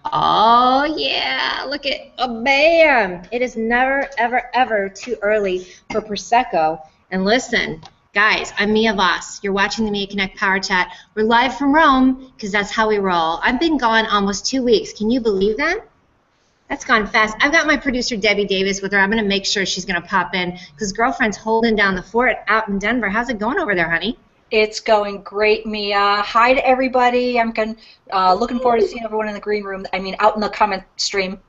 Oh, yeah, look at, oh, bam. It is never, ever, ever too early for Prosecco. And listen, guys, I'm Mia Voss. You're watching the Mia Connect Power Chat. We're live from Rome because that's how we roll. I've been gone almost 2 weeks. Can you believe that? That's gone fast. I've got my producer, Debbie Davis, with her. I'm going to make sure she's going to pop in because girlfriend's holding down the fort out in Denver. How's it going over there, honey? It's going great, Mia. Hi to everybody. I'm looking forward to seeing everyone in the green room. I mean, out in the comment stream.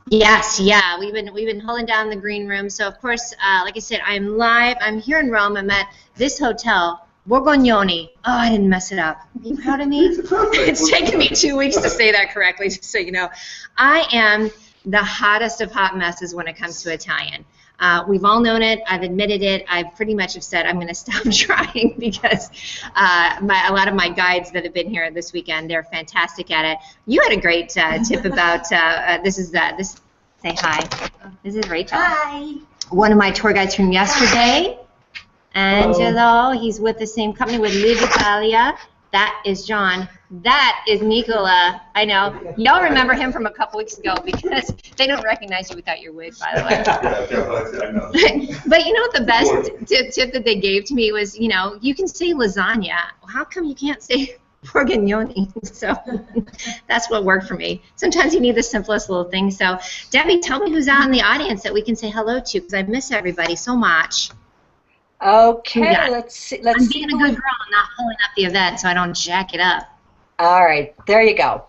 Yes, yeah. We've been holding down the green room. So of course, like I said, I'm live. I'm here in Rome. I'm at this hotel, Borgognoni. Oh, I didn't mess it up. Are you proud of me? It's taken me 2 weeks to say that correctly, just so you know. I am the hottest of hot messes when it comes to Italian. We've all known it. I've admitted it. I pretty much have said I'm going to stop trying because a lot of my guides that have been here this weekend, they're fantastic at it. You had a great tip about this. Say hi. This is Rachel. Hi. One of my tour guides from yesterday. Angelo. He's with the same company with LivItaly. That is John. That is Nicola. I know. Y'all remember him from a couple weeks ago because they don't recognize you without your wig, by the way. But you know what the best tip that they gave to me was, you know, you can say lasagna. How come you can't say Borgognoni? So that's what worked for me. Sometimes you need the simplest little thing. So, Debbie, tell me who's out in the audience that we can say hello to because I miss everybody so much. Okay, let's see. I'm being a good girl and not pulling up the event so I don't jack it up. All right, there you go.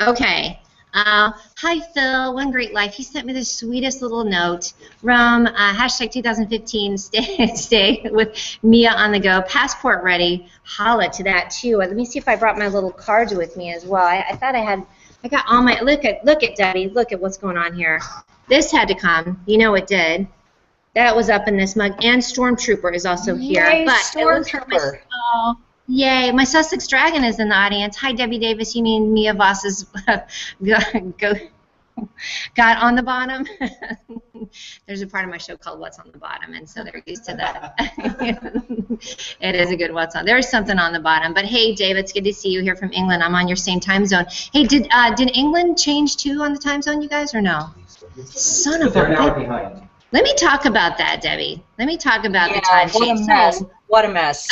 Okay. Hi, Phil. One Great Life. He sent me the sweetest little note from hashtag 2015 stay with Mia on the go. Passport ready. Holla to that, too. Let me see if I brought my little cards with me as well. I thought I got all my, look at Debbie. Look at what's going on here. This had to come. You know it did. That was up in this mug, and Stormtrooper is also here. Yay, but Stormtrooper! Yay! My Sussex Dragon is in the audience. Hi, Debbie Davis. You mean Mia Voss's got on the bottom? There's a part of my show called What's on the Bottom, and so they're used to that. It is a good What's on. There's something on the bottom. But hey, Dave, it's good to see you here from England. I'm on your same time zone. Hey, did England change too on the time zone, you guys, or no? Son of a bitch. Let me talk about that, Debbie. Let me talk about the time change. What a mess. What a mess.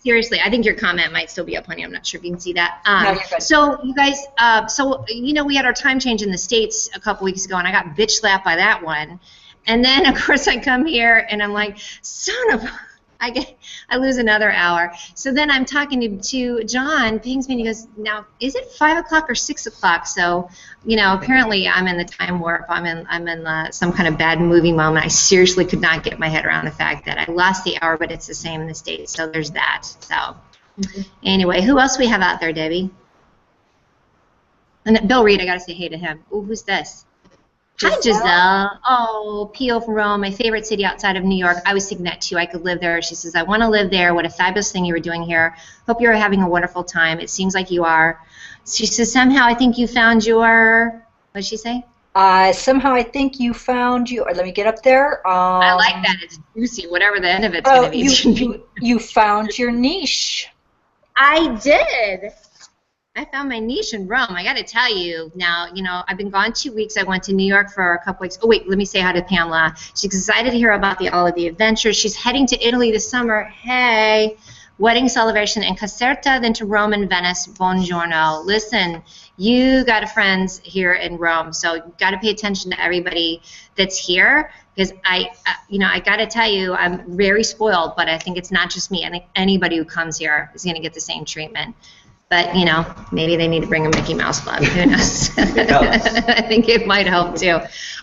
Seriously, I think your comment might still be up, honey. I'm not sure if you can see that. No, you're good. So, you guys, you know, we had our time change in the States a couple weeks ago, and I got bitch slapped by that one. And then, of course, I come here, and I'm like, son of a... I lose another hour. So then I'm talking to John, pings me, and he goes, now, is it 5 o'clock or 6 o'clock? So, you know, apparently I'm in the time warp. I'm in some kind of bad movie moment. I seriously could not get my head around the fact that I lost the hour, but it's the same in the States. So there's that. So anyway, who else we have out there, Debbie? And Bill Reed, I got to say hey to him. Ooh, who's this? Hi, Giselle. Oh, P.O. from Rome, my favorite city outside of New York. I was thinking that, too. I could live there. She says, I want to live there. What a fabulous thing you were doing here. Hope you're having a wonderful time. It seems like you are. She says, somehow I think you found your, what did she say? Somehow I think you found your, let me get up there. I like that. It's juicy, whatever the end of it's going to be. You found your niche. I did. I found my niche in Rome. I got to tell you now, you know, I've been gone 2 weeks. I went to New York for a couple weeks. Oh, wait, let me say hi to Pamela. She's excited to hear about all of the adventures. She's heading to Italy this summer. Hey, wedding celebration in Caserta, then to Rome and Venice. Buongiorno. Listen, you got friends here in Rome, so you got to pay attention to everybody that's here because I got to tell you, I'm very spoiled, but I think it's not just me. I think anybody who comes here is going to get the same treatment. But, you know, maybe they need to bring a Mickey Mouse Club. Who knows? I think it might help, too.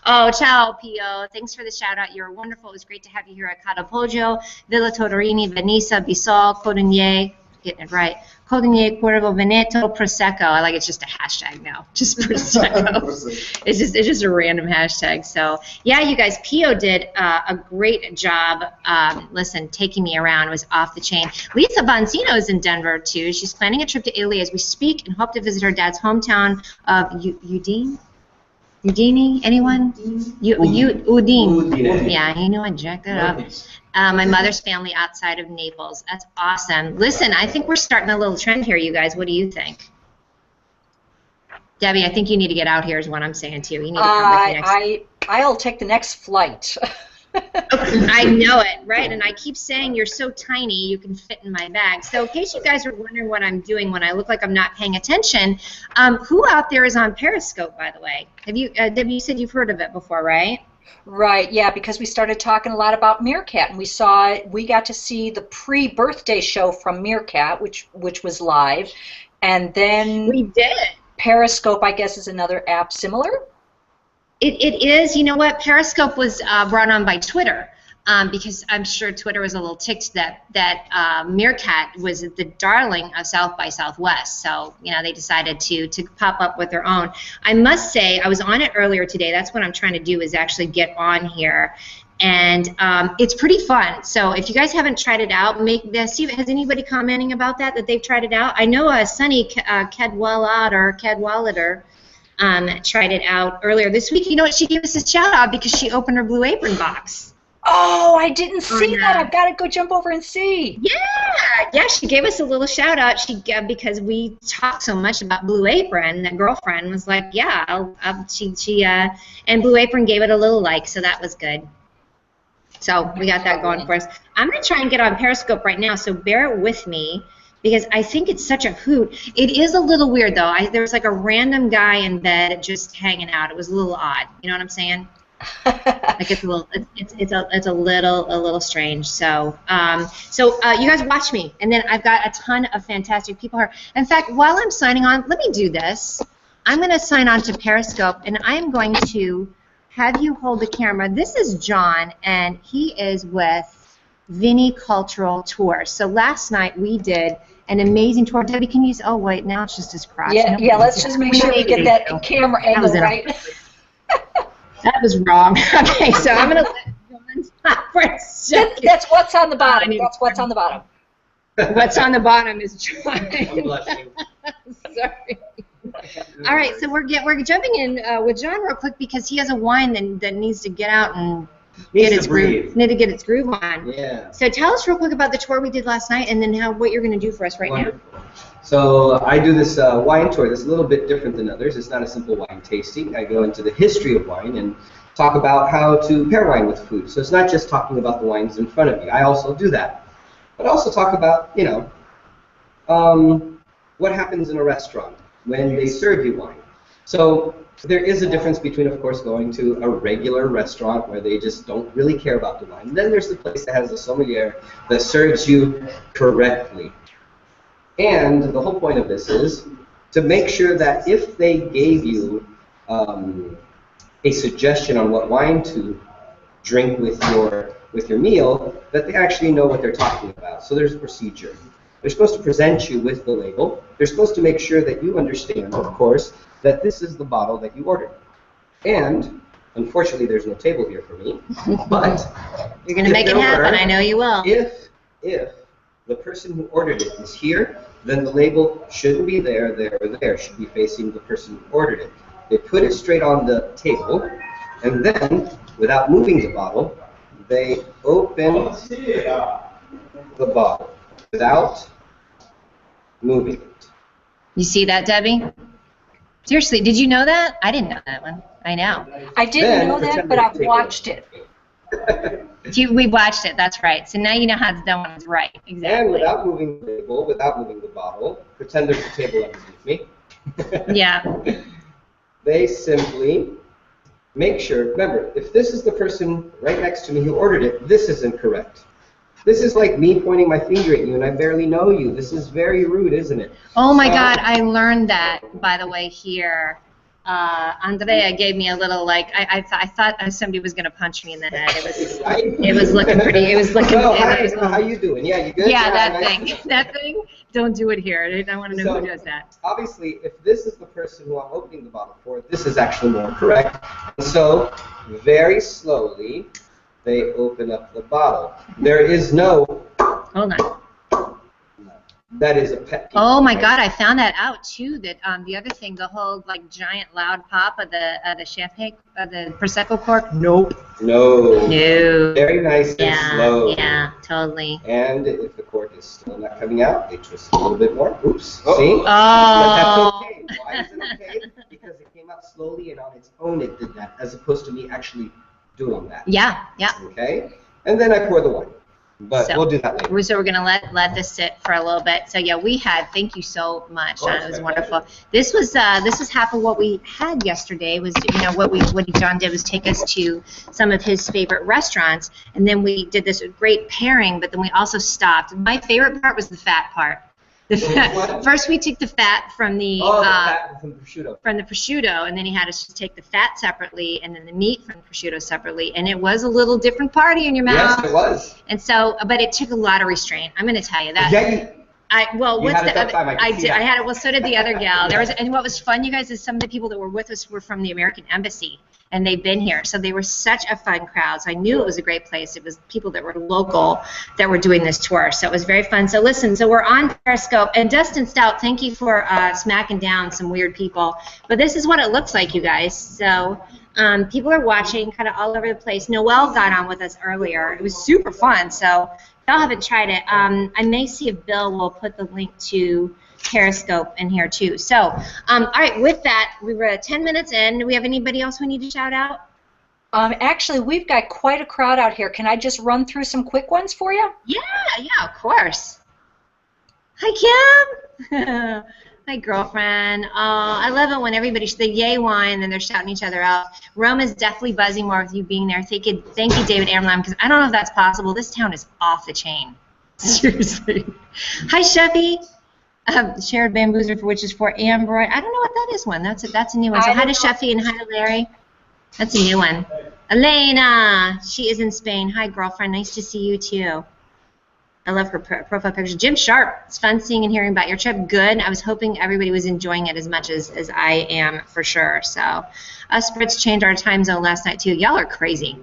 Oh, ciao, Pio. Thanks for the shout-out. You're wonderful. It was great to have you here at Poggio, Villa Toderini, Venisa, Bisol, Codognier. Getting it right. Codognier, Cuervo, Veneto, Prosecco. I like it's just a hashtag now. Just Prosecco. It's just a random hashtag. So, yeah, you guys, Pio did a great job. Listen, taking me around was off the chain. Lisa Bonzino is in Denver, too. She's planning a trip to Italy as we speak and hope to visit her dad's hometown of Udine. Udine? Anyone? Udine. Yeah, you know I jacked that up. My mother's family outside of Naples. That's awesome. Listen, I think we're starting a little trend here, you guys. What do you think? Debbie, I think you need to get out here is what I'm saying to you. You need to come with me next. I'll take the next flight. I know it, right? And I keep saying you're so tiny you can fit in my bag. So in case you guys are wondering what I'm doing when I look like I'm not paying attention, who out there is on Periscope, by the way? Have you, Debbie, you said you've heard of it before, right? Right, yeah, because we started talking a lot about Meerkat, and we got to see the pre-birthday show from Meerkat, which was live, and then we did. Periscope, I guess, is another app similar. It is. You know what? Periscope was brought on by Twitter because I'm sure Twitter was a little ticked that Meerkat was the darling of South by Southwest. So, you know, they decided to pop up with their own. I must say, I was on it earlier today. That's what I'm trying to do is actually get on here. And it's pretty fun. So if you guys haven't tried it out, see, has anybody commenting about that they've tried it out? I know Sunny Cadwallader tried it out earlier this week. You know what? She gave us a shout out because she opened her Blue Apron box. Oh, I didn't see that. I've got to go jump over and see. Yeah. She gave us a little shout out. Because we talked so much about Blue Apron. That girlfriend was like, yeah, and Blue Apron gave it a little like, so that was good. So we got that going for us. I'm gonna try and get on Periscope right now. So bear with me, because I think it's such a hoot. It is a little weird though. There was like a random guy in bed just hanging out. It was a little odd. You know what I'm saying? Like it's a little strange. So you guys watch me, and then I've got a ton of fantastic people here. In fact, while I'm signing on, let me do this. I'm going to sign on to Periscope, and I am going to have you hold the camera. This is John, and he is with ViniCultural Tour. So last night we did an amazing tour. Debbie, can you use? Oh wait, now it's just his crotch. Yeah. Let's just make sure we get that camera angle right. That was wrong. Okay, so I'm going to let John stop for a second. That's what's on the bottom. That's what's on the bottom. What's on the bottom is John. I'm blushing. Sorry. All right, so we're jumping in with John real quick because he has a wine that needs to get out and get its groove on. Yeah. So tell us real quick about the tour we did last night, and then what you're going to do for us right now. So I do this wine tour that's a little bit different than others. It's not a simple wine tasting. I go into the history of wine and talk about how to pair wine with food. So it's not just talking about the wines in front of you. I also do that. But I also talk about, what happens in a restaurant when they serve you wine. So there is a difference between, of course, going to a regular restaurant where they just don't really care about the wine. And then there's the place that has a sommelier that serves you correctly. And the whole point of this is to make sure that if they gave you a suggestion on what wine to drink with your meal, that they actually know what they're talking about. So there's a procedure. They're supposed to present you with the label. They're supposed to make sure that you understand, of course, that this is the bottle that you ordered. And unfortunately, there's no table here for me. But you're going to make it happen. I know you will. If the person who ordered it is here, then the label shouldn't be there, or there. It should be facing the person who ordered it. They put it straight on the table, and then, without moving the bottle, they open the bottle without moving it. You see that, Debbie? Seriously, did you know that? I didn't know that one. I know. I didn't know that, but I've watched it. We watched it, that's right. So now you know how it's done when it's right. Exactly. And without moving the label, without moving the bottle, pretend there's a table underneath me. Yeah. They simply make sure, remember, if this is the person right next to me who ordered it, this isn't correct. This is like me pointing my finger at you and I barely know you. This is very rude, isn't it? Oh my God, I learned that, by the way, here. Andrea gave me a little, like, I thought somebody was going to punch me in the head. It was looking pretty, it was looking. How you doing? Yeah, you good? Yeah, that thing, don't do it here. I want to know who does that. Obviously, if this is the person who I'm opening the bottle for, this is actually more correct. So, very slowly, they open up the bottle. There is no... Hold on. That is a pet peeve. Oh my God, I found that out too. That the other thing, the whole like giant loud pop of the champagne, the prosecco cork. Nope. No. No. Very nice and slow. Yeah, totally. And if the cork is still not coming out, they twist it a little bit more. Oops. See? Oh. But that's okay. Why is it okay? actually doing that. Yeah, yeah. Okay? And then I pour the wine. But we'll do that later. So we're going to let this sit for a little bit. So yeah, thank you so much. It was wonderful. This was half of what we had yesterday. Was what John did was take us to some of his favorite restaurants, and then we did this great pairing. But then we also stopped. My favorite part was the fat part. First, we took the fat from the prosciutto, and then he had us just take the fat separately, and then the meat from the prosciutto separately, and it was a little different party in your mouth. Yes, it was. And so, but it took a lot of restraint. I'm going to tell you that. Yeah, I had it. Well, so did the other gal. And what was fun, you guys, is some of the people that were with us were from the American Embassy, and they've been here, so they were such a fun crowd. So I knew it was a great place. It was people that were local that were doing this tour, so it was very fun. So listen, so we're on Periscope, and Dustin Stout, thank you for smacking down some weird people. But this is what it looks like, you guys. So people are watching kind of all over the place. Noelle got on with us earlier. It was super fun. So if y'all haven't tried it, I may see if Bill will put the link to Periscope in here too. So, all right, with that, we were 10 minutes in. Do we have anybody else we need to shout out? Actually, we've got quite a crowd out here. Can I just run through some quick ones for you? Yeah, of course. Hi, Kim. Hi, girlfriend. Oh, I love it when everybody's the yay wine and they're shouting each other out. Rome is definitely buzzing more with you being there. Thank you, David Amlam, because I don't know if that's possible. This town is off the chain. Seriously. Hi, Sheffy. Shared bamboozer, for which is for Ambroid. I don't know what that is. That's a new one. So hi to Sheffy and hi to Larry. That's a new one. Elena, she is in Spain. Hi, girlfriend. Nice to see you too. I love her profile picture. Jim Sharp. It's fun seeing and hearing about your trip. Good. I was hoping everybody was enjoying it as much as I am, for sure. So us Brits changed our time zone last night too. Y'all are crazy.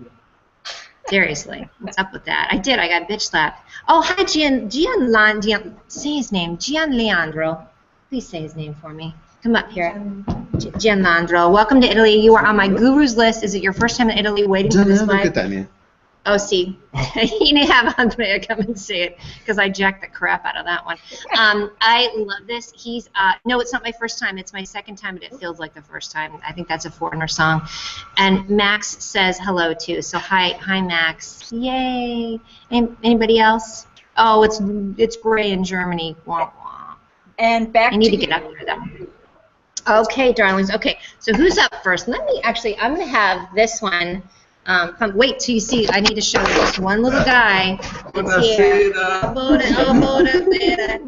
Seriously, what's up with that? I got bitch slapped. Oh, hi, say his name, Gian Leandro. Please say his name for me. Come up here. Gian Leandro, welcome to Italy. You are on my guru's list. Is it your first time in Italy waiting for this flight? Oh, see, you need to have Andrea come and say it, because I jacked the crap out of that one. I love this. No, it's not my first time. It's my second time, but it feels like the first time. I think that's a Foreigner song. And Max says hello, too. So hi, Max. Yay. Anybody else? Oh, it's gray in Germany. Wah, wah. And back I need to get up there, though. Okay, darlings. Okay, so who's up first? I'm going to have this one. Wait till you see. I need to show you this one little guy that's here. I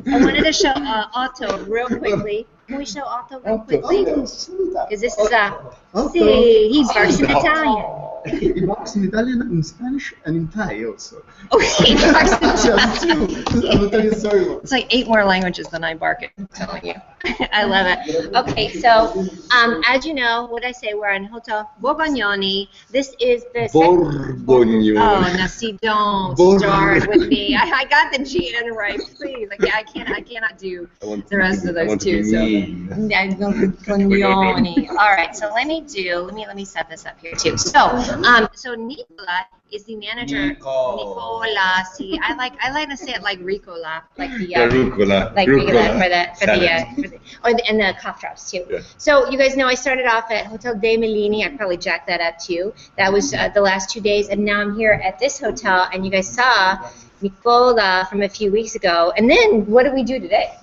wanted to show Otto real quickly. Can we show Otto real quickly? Because this is he barks in Italian. He barks in Italian, in Spanish, and in Thai also. Oh, he barks in Italian. I'm going to tell you a story. It's like 8 more languages than I bark it. I'm telling you. I love it. Okay, so as you know, what I say, we're in Hotel Borgognoni. This is the Borgognoni. Oh, no, see, don't start with me. I got the GN right, please. Like, I cannot do the rest of those two. So, Borgognoni. All right, so let me set this up here too. So Nicola is the manager. Nicola. See, I like to say it like Ricola, like the rucola. Like and the cough drops too. Yeah. So you guys know I started off at Hotel Dei Mellini. I probably jacked that up too. That was the last 2 days, and now I'm here at this hotel. And you guys saw Nicola from a few weeks ago. And then what did we do today?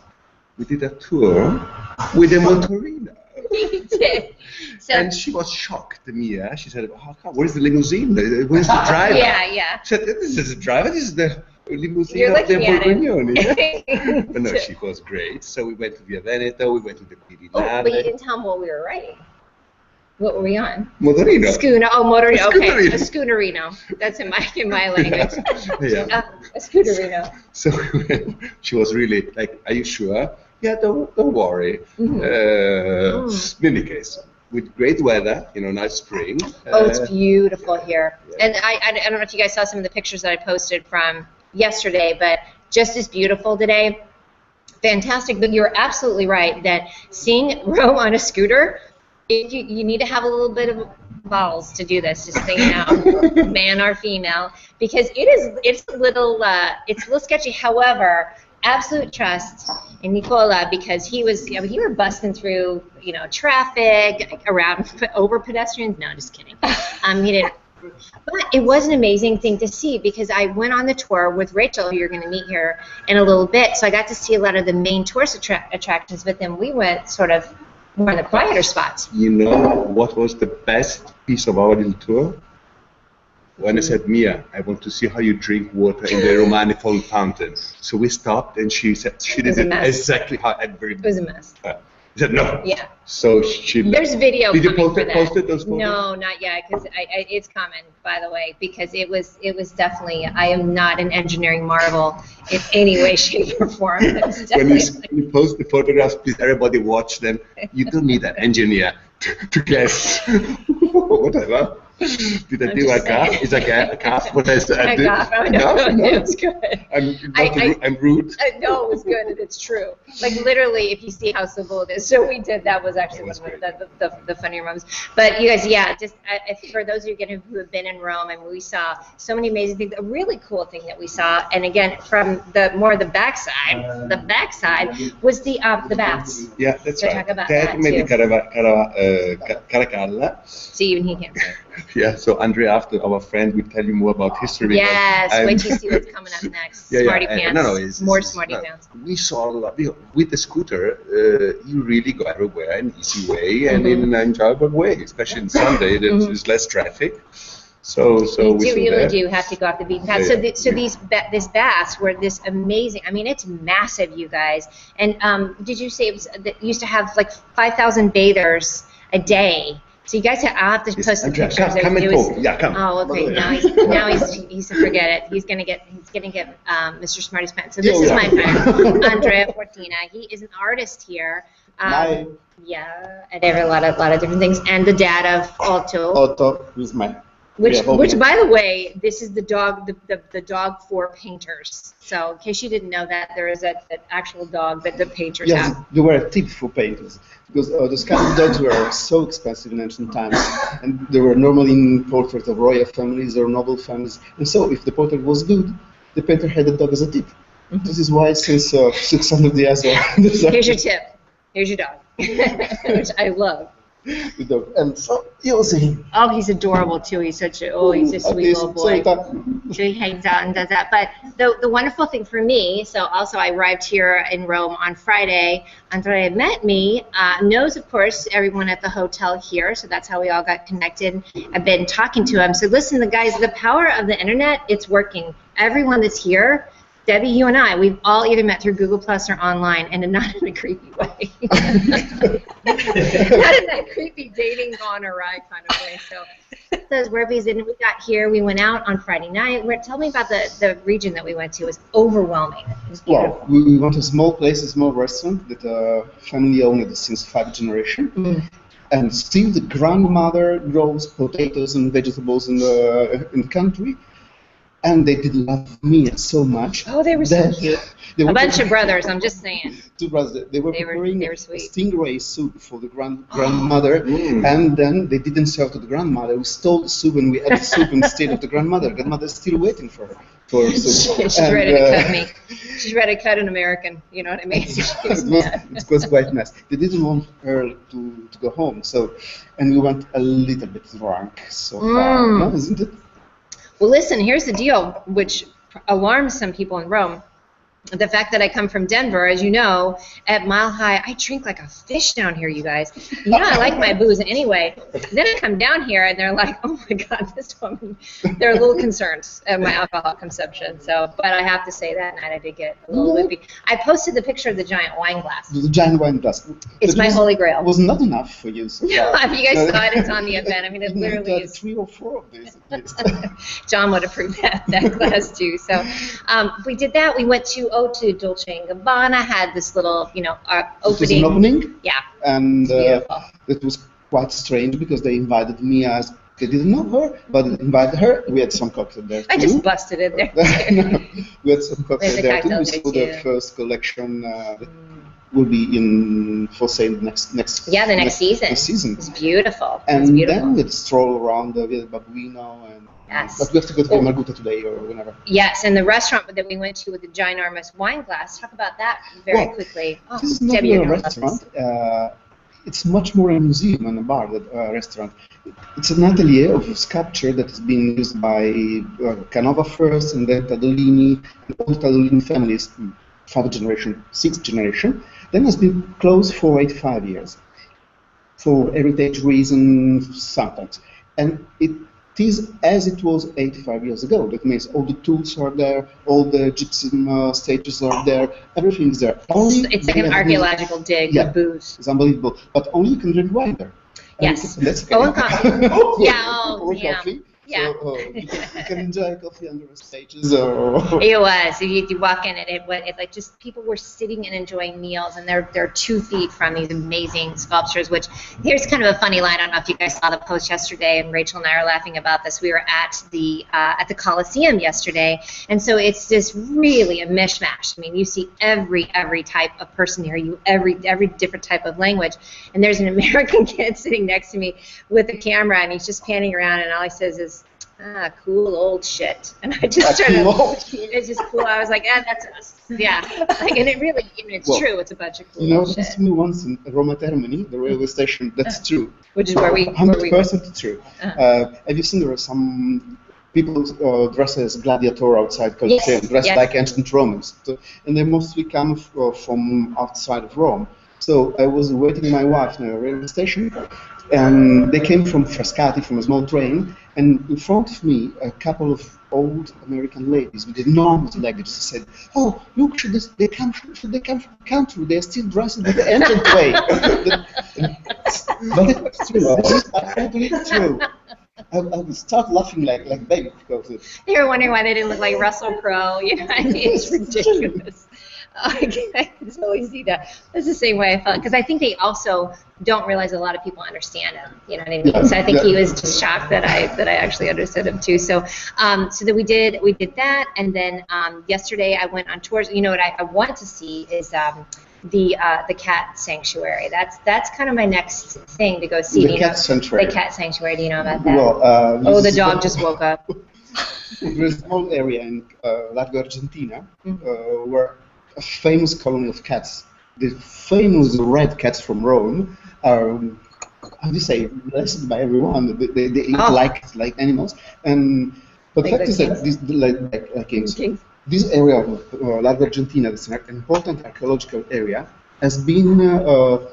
We did a tour with a motorina. We did. So, and she was shocked, Mia. She said, "How come? Where's the limousine? Where's the driver?" Yeah. She said, "This is the driver. This is the limousine You're of the Borgognoni." But no, she was great. So we went to Via Veneto. We went to the Quirinale. Oh, but you didn't tell them what we were riding. What were we on? Motorino. Schooner. Oh, motorino. Okay, a schoonerino. That's in my language. Yeah. A schoonerino. So she was really like, "Are you sure?" Yeah, don't worry. In any case, with great weather, nice spring. Oh, it's beautiful here. Yeah. And I don't know if you guys saw some of the pictures that I posted from yesterday, but just as beautiful today. Fantastic. But you're absolutely right that seeing Rome on a scooter, you need to have a little bit of balls to do this, just so you know, man or female, because it's a little sketchy. However, absolute trust in Nicola because he was, you were busting through, traffic around over pedestrians. No, just kidding. He didn't. But it was an amazing thing to see because I went on the tour with Rachel, who you're going to meet here in a little bit. So I got to see a lot of the main tourist attractions, but then we went sort of more in the quieter spots. You know what was the best piece of our little tour? When I said, Mia, I want to see how you drink water in the Romani fountain. So we stopped, and she said she did it exactly how Edbury did. It was a mess. He said, no. Yeah. So she. There's video. Did you post it those photos? No, not yet, because it's coming. By the way, because it was definitely. I am not an engineering marvel in any way, shape, or form. When you post the photographs, please everybody watch them. You don't need an engineer to guess. Whatever. Did I do a gaff? Is a gaff? What is that? A gaff. Oh, no, it was good. I'm rude. No, it was good, and it's true. Like literally, if you see how simple it is. So we did. That was actually one of the funnier moments. But you guys, yeah, just for those of you who have been in Rome, and we saw so many amazing things. A really cool thing that we saw, and again from the backside was the baths. Yeah, that's right. Talk about that too. Caracalla. See, even he can't say it. Yeah, so Andrea, after our friend, will tell you more about history. Yes, wait till you see what's coming up next. Smarty pants. More smarty pants. We saw a lot. With the scooter, you really go everywhere in an easy way and in an enjoyable way, especially on Sunday. There's less traffic. So you really do have to go off the beaten path. So these baths were this amazing. I mean, it's massive, you guys. And did you say it used to have like 5,000 bathers a day? So you guys, I'll have to post some pictures. Come and talk. Yeah, come. Oh, okay. Now he's forget it. He's gonna get Mr. Smarty's pen. So this is my friend, Andrea Fortina. He is an artist here. Yeah, and there are a lot of different things. And the dad of Otto. Otto, who's my. Which, by the way, this is the dog, the dog for painters. So, in case you didn't know that, there is an actual dog that the painters have. Yes, they were a tip for painters because those kind of dogs were so expensive in ancient times, and they were normally in portraits of royal families or noble families. And so, if the portrait was good, the painter had the dog as a tip. Mm-hmm. This is why, since 600 years old, here's your tip. Here's your dog, which I love. The dog. And so you'll see him. Oh, he's adorable too. He's such he's a sweet little boy. So he hangs out and does that. But the wonderful thing for me, so also I arrived here in Rome on Friday. Andrea met me, knows of course everyone at the hotel here, so that's how we all got connected. I've been talking to him. So listen, the guys, the power of the internet, it's working. Everyone that's here. Debbie, you and I, we've all either met through Google Plus or online, and not in a creepy way. Not in that creepy dating gone awry kind of way. So those Werbies, and we got here. We went out on Friday night. Tell me about the region that we went to. It was overwhelming. It was beautiful. Well, we went to a small place, a small restaurant that family owned it since 5th generation. Mm. And still the grandmother grows potatoes and vegetables in the country. And they did love me so much. Oh, they were so cute. A bunch of brothers, I'm just saying. Two brothers. They were preparing a sweet. Stingray soup for the grandmother, and then they didn't serve to the grandmother. We stole the soup and we ate the soup instead of the grandmother. Grandmother's still waiting for soup. She's ready to cut me. She's ready to cut an American. You know what I mean? It was quite nice. They didn't want her to go home, and we went a little bit drunk so far. No, isn't it? Well, listen, here's the deal, which alarms some people in Rome. The fact that I come from Denver, as you know, at Mile High, I drink like a fish down here, you guys. You know, I like my booze anyway. Then I come down here, and they're like, oh, my God, this woman. They're a little concerned at my alcohol consumption. But I have to say that night I did get a little whippy. I posted the picture of the giant wine glass. The giant wine glass. It's my holy grail. It was not enough for you. So no, if you guys saw it, it's on the event. I mean, it literally is. 3 or 4 of these. John would approve that glass, too. So we did that. We went to Dolce & Gabbana, had this little, opening. It was an opening? Yeah. And it was quite strange because they invited me as, they didn't know her, but they invited her. We had some cocktail there, too. I just busted in there, We had some cocktail there, too. We saw the first collection will be in for sale next Yeah, the next season. Next season. It's beautiful. And it's beautiful. then let's stroll around the Via Babuino and. Yes. But we have to go to Via Margutta today or whenever. Yes, and the restaurant that we went to with the ginormous wine glass. Talk about that very quickly. Oh, this is not Debbie, a restaurant. It's much more a museum than a bar, a restaurant. It's an atelier of sculpture that has been used by Canova first, and then Toderini, and all the Toderini families, 5th generation, 6th generation. Then has been closed for 85 years, for heritage reasons sometimes. And it is as it was 85 years ago. That means all the tools are there, all the gypsum stages are there, everything is there. Only it's like an archaeological dig of booze. It's unbelievable. But only you can drink wine there. Yes. That's Oh, and coffee. or yeah. coffee. Yeah. So, you can enjoy coffee under the stages. Or It was. You walk in, and it like just people were sitting and enjoying meals, and they're 2 feet from these amazing sculptures. Which here's kind of a funny line. I don't know if you guys saw the post yesterday, and Rachel and I are laughing about this. We were at the Coliseum yesterday, and so it's just really a mishmash. I mean, you see every type of person here. Every different type of language, and there's an American kid sitting next to me with a camera, and he's just panning around, and all he says is, cool old shit. And I just started, it's just cool. I was like, that's us. Yeah. Like, and it really, it's true. It's a bunch of cool shit. This to me once in Roma Termini, the railway station, that's true. Which is where we 100% true. Have you seen there are some people dressed as gladiator outside Colosseum, dressed like ancient Romans. So, and they mostly come from outside of Rome. So I was waiting my wife in a railway station, and they came from Frascati, from a small train, and in front of me, a couple of old American ladies with enormous luggage said, "Oh, look, they come from the country. They're still dressed in the ancient way." But it's true. It's absolutely true. I would start laughing like baby because they were wondering why they didn't look like Russell Crowe. You know, I mean, it's ridiculous. I can totally see that. That's the same way I felt, because I think they also don't realize a lot of people understand him. You know what I mean? So I think he was just shocked that I actually understood him too. So so that we did that, and then yesterday I went on tours. You know what I want to see is the cat sanctuary. That's kind of my next thing to go see. The cat sanctuary. The cat sanctuary. Do you know about that? Well, the dog just woke up. There's a small area in Largo Argentina where a famous colony of cats, the famous red cats from Rome, are, how do you say, blessed by everyone. They eat like animals. And but the fact is that this, like kings. This area of Largo Argentina, that's an important archaeological area, has been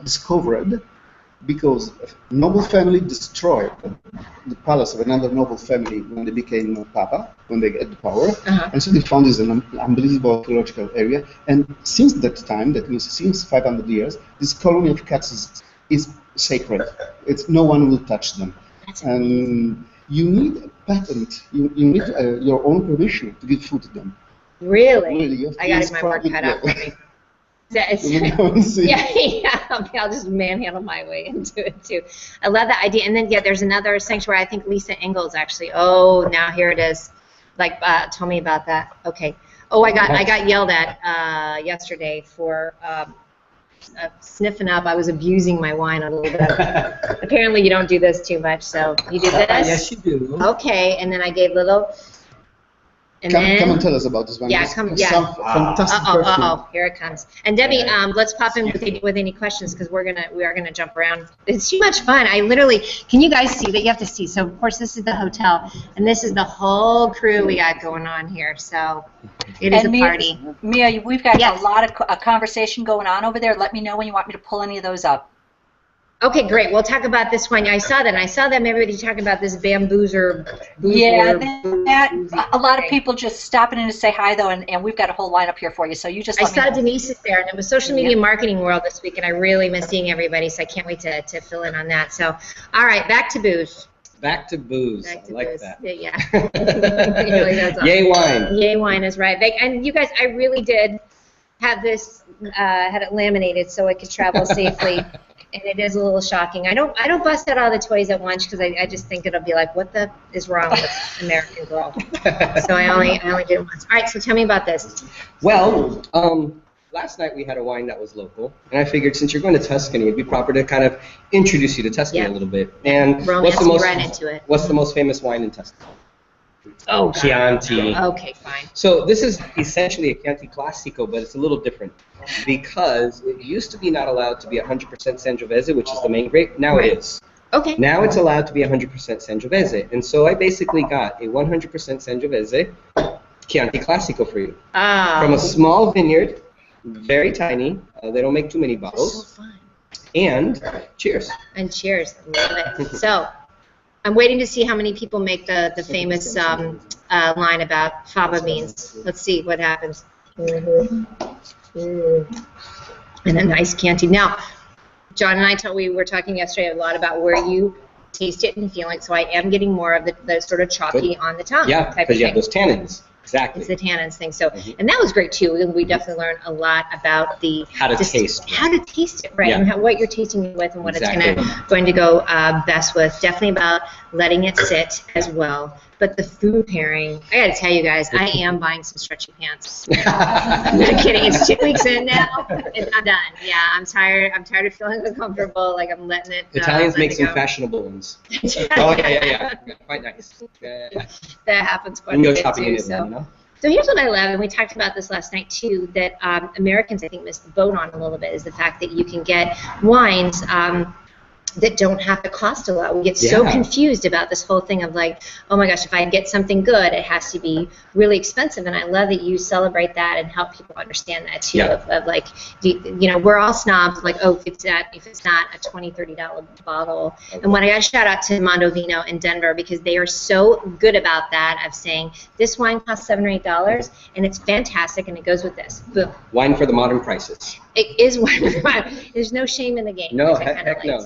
discovered because a noble family destroyed the palace of another noble family when they became Papa, when they get the power, and so they found this an unbelievable archaeological area. And since that time, that means since 500 years, this colony of cats is sacred. No one will touch them. And you need a patent. You need your own permission to give food to them. Really? I got my work cut out for me. I'll just manhandle my way into it too. I love that idea. And then there's another sanctuary. I think Lisa Ingalls actually. Oh, now here it is. Like, tell me about that. Okay. Oh, I got yelled at yesterday for sniffing up. I was abusing my wine a little bit. Apparently, you don't do this too much. So you do this. Yes, you do. Okay, and then I gave little. Come and tell us about this one. Yeah, Some fantastic perfume. Here it comes. And Debbie, let's pop in with any questions, because we are gonna jump around. It's too much fun. I literally, can you guys see that? You have to see. So of course this is the hotel, and this is the whole crew we got going on here. So it is a party. Mia, we've got a lot of conversation going on over there. Let me know when you want me to pull any of those up. Okay, great. We'll talk about this one. I saw that. And I saw them. Everybody talking about this bamboozer. A lot of people just stopping in to say hi, though, and we've got a whole lineup here for you. So you just. I saw Denise is there, and it was social media marketing world this week, and I really miss seeing everybody. So I can't wait to fill in on that. So, all right, back to booze. Back to booze. I like booze. that. Yeah. Yay wine. Yay wine is right. And you guys, I really did have this, had it laminated so it could travel safely. And it is a little shocking. I don't bust out all the toys at once, because I just think it'll be like, what the is wrong with American Girl? So I only did it once. All right, so tell me about this. Well, last night we had a wine that was local, and I figured since you're going to Tuscany, it'd be proper to kind of introduce you to Tuscany a little bit. And Romance me right into it. What's the most famous wine in Tuscany? Oh, Chianti. Okay, fine. So this is essentially a Chianti Classico, but it's a little different because it used to be not allowed to be 100% Sangiovese, which is the main grape. Now it is. Okay. Now it's allowed to be 100% Sangiovese. And so I basically got a 100% Sangiovese Chianti Classico for you. From a small vineyard, very tiny. They don't make too many bottles. So fun. And cheers. And cheers. Love it. So I'm waiting to see how many people make the famous line about fava beans. Let's see what happens. And a nice Chianti. Now, John and I we were talking yesterday a lot about where you taste it and feel it, so I am getting more of the sort of chalky on the tongue. Yeah, because you have those tannins. Exactly. It's the tannins thing. So, and that was great too. And we definitely learned a lot about how to taste it, right? Yeah. And what you're tasting it with, and what it's going to go best with. Definitely about letting it sit as well. But the food pairing, I got to tell you guys, I am buying some stretchy pants. I'm not kidding. It's 2 weeks in now, and I'm done. Yeah, I'm tired. I'm tired of feeling uncomfortable. Like I'm letting it. Italians make some fashionable ones. Yeah. Quite nice. That happens quite a bit too. In Italy, you know? So here's what I love, and we talked about this last night too, that Americans, I think, miss the boat on a little bit, is the fact that you can get wines that don't have to cost a lot. We get so confused about this whole thing of like, oh my gosh, if I get something good, it has to be really expensive. And I love that you celebrate that and help people understand that too. Of like, you know, we're all snobs. Like, oh, if it's not a $20, $30 bottle. And when I got a shout out to Mondovino in Denver, because they are so good about that, of saying this wine costs $7 or $8 and it's fantastic and it goes with this. Boom. Wine for the modern crisis. It is wine for the modern. There's no shame in the game. No, which I heck no.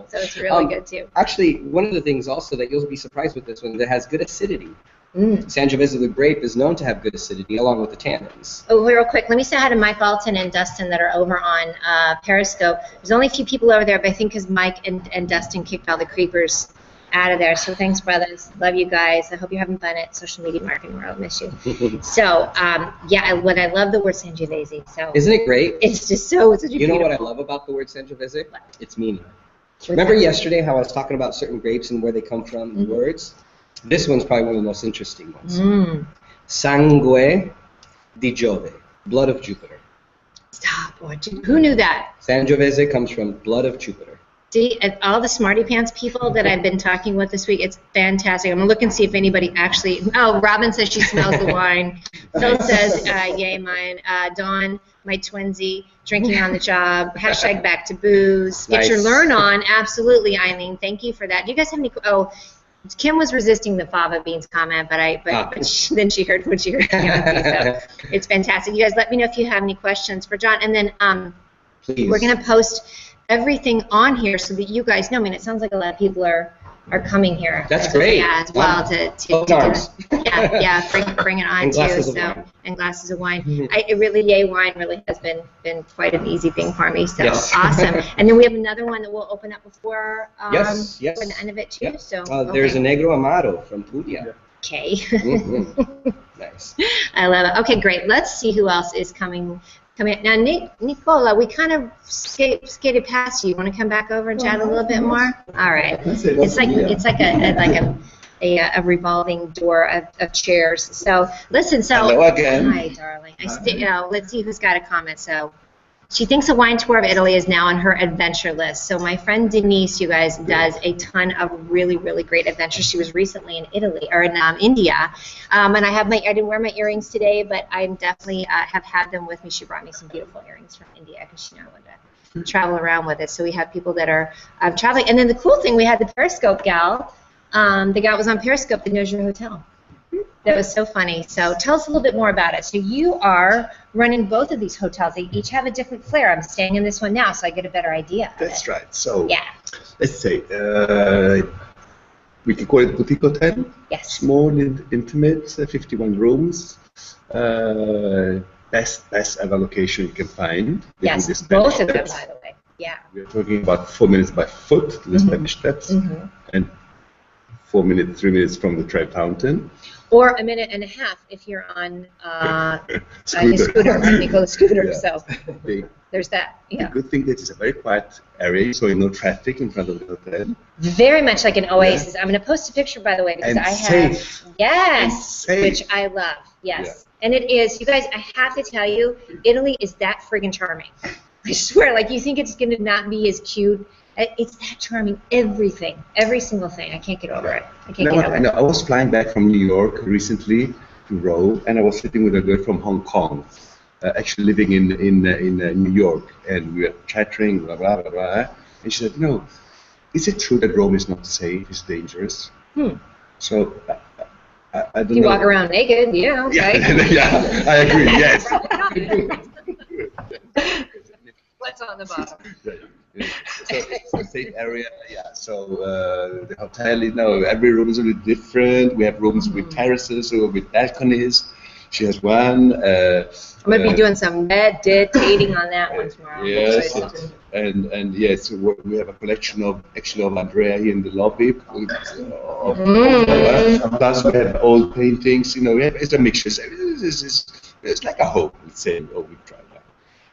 So it's really good too. Actually, one of the things also that you'll be surprised with this one, that has good acidity. Sangiovese, the grape, is known to have good acidity along with the tannins. Oh, real quick, let me say hi to Mike Alton and Dustin that are over on Periscope. There's only a few people over there, but I think because Mike and Dustin kicked all the creepers out of there. So thanks, brothers. Love you guys. I hope you're having fun at social media marketing world. Miss you. So, what I love the word Sangiovese. So isn't it great? It's just so. It's such a you know what I love about the word Sangiovese? Its meaning. Remember yesterday how I was talking about certain grapes and where they come from, the words? This one's probably one of the most interesting ones. Sangue di Giove, blood of Jupiter. Stop. Who knew that? Sangiovese comes from blood of Jupiter. See, all the smarty pants people that I've been talking with this week, it's fantastic. I'm going to look and see if anybody actually... Oh, Robin says she smells the wine. Phil says, yay, mine. Dawn, my twinsy, drinking on the job. Hashtag back to booze. Get your learn on. Absolutely, Eileen. Thank you for that. Do you guys have any... Oh, Kim was resisting the fava beans comment, but then she heard what she heard. So it's fantastic. You guys let me know if you have any questions for John. And then please. We're going to post everything on here so that you guys know. I mean, it sounds like a lot of people are coming here. That's great. Yeah, as well to do it. Bring it on and too. And glasses of wine. Yay wine really has been quite an easy thing for me. So awesome. And then we have another one that we'll open up before for the end of it too. So there's a Negro Amaro from Puglia. Okay. Nice. I love it. Okay, great. Let's see who else is coming. Now, Nicola, we kind of skated past you. You want to come back over and chat a little bit more? All right. It's like a revolving door of chairs. So listen. So hello again. Hi, darling. Let's see who's got a comment. So she thinks a wine tour of Italy is now on her adventure list. So my friend Denise, you guys, does a ton of really, really great adventures. She was recently in Italy or in India, and I didn't wear my earrings today, but I definitely have had them with me. She brought me some beautiful earrings from India because she wanted to travel around with it. So we have people that are traveling, and then the cool thing, we had the Periscope gal. The gal was on Periscope that knows your hotel. That was so funny. So tell us a little bit more about it. So you are running both of these hotels. They each have a different flair. I'm staying in this one now, so I get a better idea. That's right. So yeah. Let's say we can call it boutique hotel. Yes. Small and intimate, 51 rooms. Best ever location you can find. Yes, both of them, by the way. Yeah. We're talking about 4 minutes by foot to the Spanish Steps, and 4 minutes, 3 minutes from the Trevi Fountain. Or a minute and a half if you're on a Scooter. scooter, we call it scooter. Yeah. So The, there's that. Yeah. the good thing is it's a very quiet area, so no traffic in front of the hotel. Very much like an oasis. I'm going to post a picture, by the way, because And I have safe. yes, And safe. which I love. Yes, and it is. You guys, I have to tell you, Italy is that friggin' charming. I swear, like you think it's going to not be as cute. It's that charming. Everything, every single thing. I can't get over it. I can't get over it. I was flying back from New York recently to Rome, and I was sitting with a girl from Hong Kong, actually living in New York, and we were chattering, blah blah blah blah. And she said, "No, is it true that Rome is not safe? It's dangerous?" So I don't know. You walk around naked, yeah. Okay. Yeah, I agree. Yes. What's on the bottom? So it's a safe area, yeah. So the hotel, every room is a bit different. We have rooms with terraces or with balconies. She has one. I'm gonna be doing some meditating on that one tomorrow. Yes, and yes, we have a collection of Andrea here in the lobby. Plus we have old paintings. It's a mixture. It's like a home. Let's say, we try that.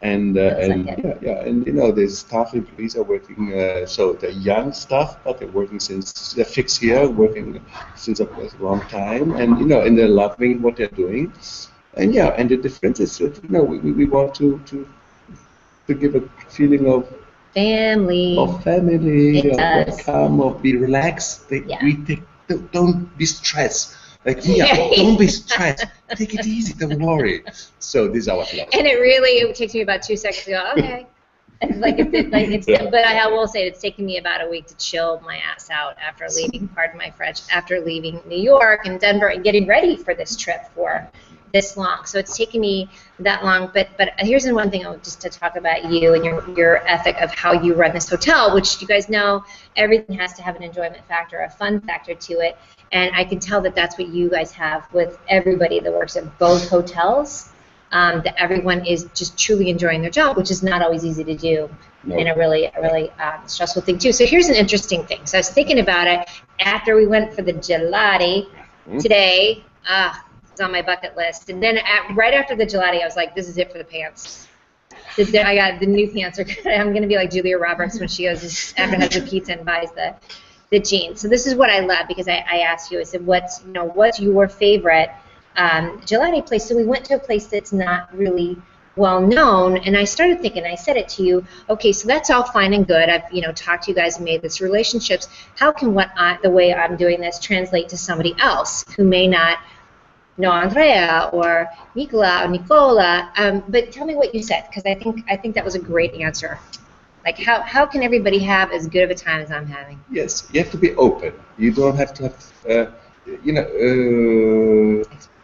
And the staff employees are working. So they're young staff, but they're working they're fixed here, working since a long time, and they're loving what they're doing. And and the difference is that we want to give a feeling of family, of welcome, of be relaxed. Don't be stressed. Like, don't be stressed. Take it easy. Don't worry. So this is our philosophy. And it takes me about 2 seconds to go, okay. But I will say it's taken me about a week to chill my ass out after leaving, pardon my French, after leaving New York and Denver and getting ready for this trip for this long. So it's taken me that long. But here's the one thing just to talk about you and your ethic of how you run this hotel, which you guys know everything has to have an enjoyment factor, a fun factor to it. And I can tell that that's what you guys have with everybody that works at both hotels, that everyone is just truly enjoying their job, which is not always easy to do, and a really stressful thing too. So here's an interesting thing. So I was thinking about it after we went for the gelati today. It's on my bucket list. And then right after the gelati, I was like, this is it for the pants. I got the new pants. I'm going to be like Julia Roberts when she goes after has the pizza and buys the jeans. So this is what I love, because I asked you, I said, what's your favorite gelati place? So we went to a place that's not really well known, and I started thinking, I said it to you, okay, so that's all fine and good. I've talked to you guys and made this relationships. How can the way I'm doing this translate to somebody else who may not know Andrea or Nicola? But tell me what you said, because I think that was a great answer. Like, how can everybody have as good of a time as I'm having? Yes, you have to be open. You don't have to have,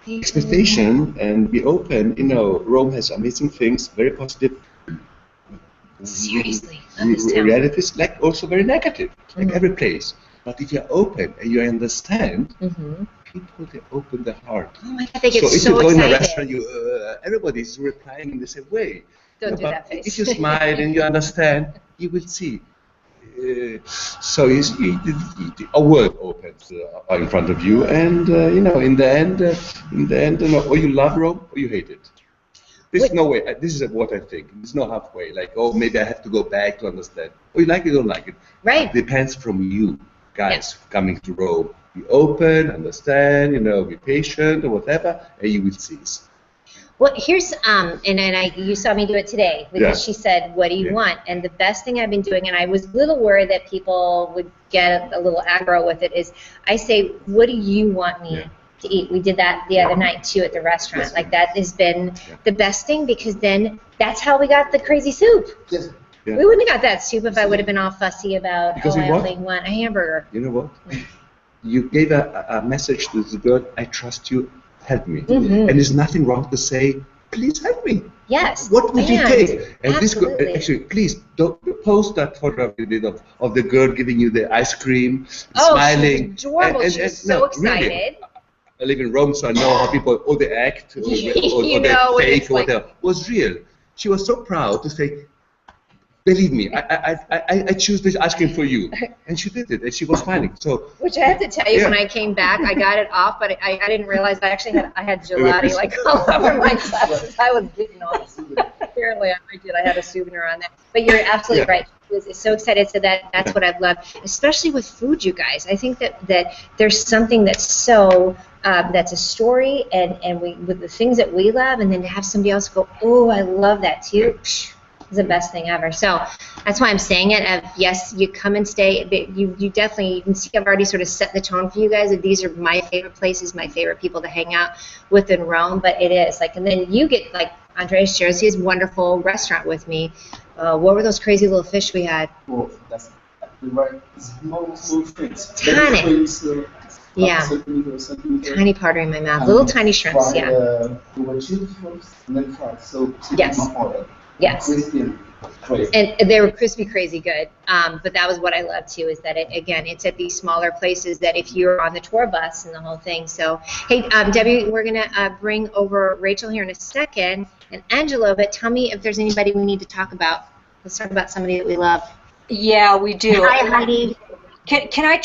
expectation, and be open. Rome has amazing things, very positive. Seriously, realities, like also very negative, like every place. But if you're open and you understand, people, they open their heart. Oh my God, they get so if so you go excited. in a restaurant, everybody's replying in the same way. Don't do that face. If you smile and you understand, you will see. So a world opens in front of you, and in the end, or you love Rome or you hate it. There's no way. This is what I think. There's no halfway. Like, maybe I have to go back to understand. Or you like it or don't like it. Right. It depends from you guys coming to Rome. Be open, understand, be patient or whatever, and you will see. Well, here's you saw me do it today, because she said, "What do you want?" And the best thing I've been doing, and I was a little worried that people would get a little aggro with it, is I say, "What do you want me to eat?" We did that the other night too at the restaurant. Like, that has been the best thing, because then that's how we got the crazy soup. Yes. Yeah. We wouldn't have got that soup if I would have been all fussy about, I only want a hamburger. You know what? You gave a message to the girl, I trust you, help me. And there's nothing wrong to say, please help me. Yes. What would you take? And this girl, absolutely. actually, please don't post that photograph you did of the girl giving you the ice cream, Oh, smiling. she was adorable. She was so excited. Really, I live in Rome, so I know how people, they act, or You they know what fake, it's or like. whatever. It was real. She was so proud to say, Believe me, I choose this ice cream for you. And she did it, and she was smiling. So, which I have to tell you, when I came back, I got it off, but I didn't realize I actually had gelati like all over my glasses. I was getting off. Apparently, I did. I had a souvenir on that. But you're absolutely right. I was so excited. So that's what I've loved, especially with food, you guys. I think that there's something that's so that's a story, and we with the things that we love, and then to have somebody else go, oh, I love that too. Is the best thing ever. So that's why I'm saying it. Yes, you come and stay. You definitely, you can see I've already sort of set the tone for you guys. That these are my favorite places, my favorite people to hang out with in Rome. But it is like, and then you get like Andres shares his wonderful restaurant with me. What were those crazy little fish we had? Oh, that's right. Small things. Tiny. Yeah. Centimeter. Tiny powder in my mouth. Little tiny shrimps. Fry, Yeah. We were chilled first and then fried. So Yes. Yes. Crispy and crazy. And they were crispy, crazy good. But that was what I love too, is that it's at these smaller places that if you're on the tour bus and the whole thing. So, hey, Debbie, we're gonna bring over Rachel here in a second, and Angelo. But tell me if there's anybody we need to talk about. Let's talk about somebody that we love. Yeah, we do. Hi, Heidi. Can I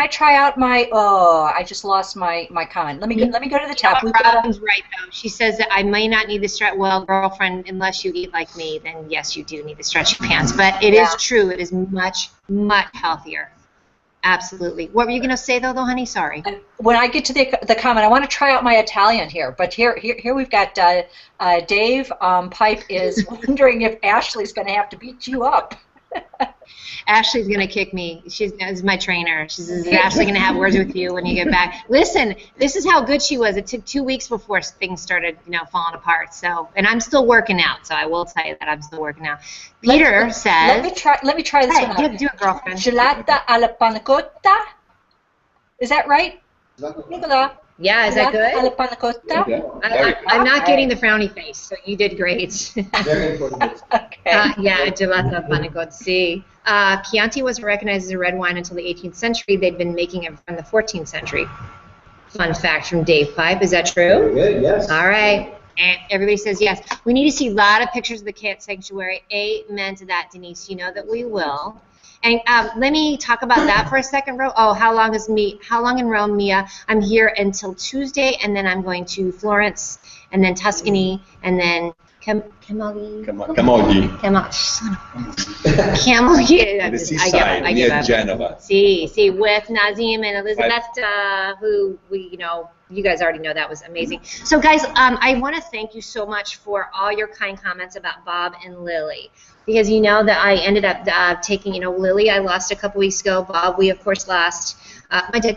try out my? Oh, I just lost my comment. Let me go to the top. We've got Robin's right though. She says that I may not need to stretch. Well, girlfriend, unless you eat like me, then yes, you do need to stretch your pants. But it is true. It is much healthier. Absolutely. What were you gonna say though, honey? Sorry. When I get to the comment, I want to try out my Italian here. But here we've got Dave Pipe is wondering if Ashley's going to have to beat you up. Ashley's going to kick me. She's my trainer. She's actually going to have words with you when you get back. Listen, this is how good she was. It took 2 weeks before things started, falling apart. So, and I'm still working out. So I will tell you that I'm still working out. Peter says. Let me try this one out. Do it, girlfriend. Gelata alla panna cotta. Is that right, Nicola? Yeah, is that good? Alla panna cotta. Okay. I'm not getting the frowny face, so you did great. Very important. Okay. Yeah, gelata panagotsi. Chianti wasn't recognized as a red wine until the 18th century. They'd been making it from the 14th century. Fun fact from Dave Pipe. Is that true? Very good, yes. All right. And everybody says yes. We need to see a lot of pictures of the cat sanctuary. Amen to that, Denise. You know that we will. And let me talk about that for a second, Ro. Oh, how long in Rome, Mia? I'm here until Tuesday, and then I'm going to Florence, and then Tuscany, and then Camogli. The seaside near Genova. See, with Nazim and Elizabeth, who you guys already know that was amazing. So, guys, I want to thank you so much for all your kind comments about Bob and Lily. Because you know that I ended up taking, Lily I lost a couple weeks ago. Bob, we of course lost. My two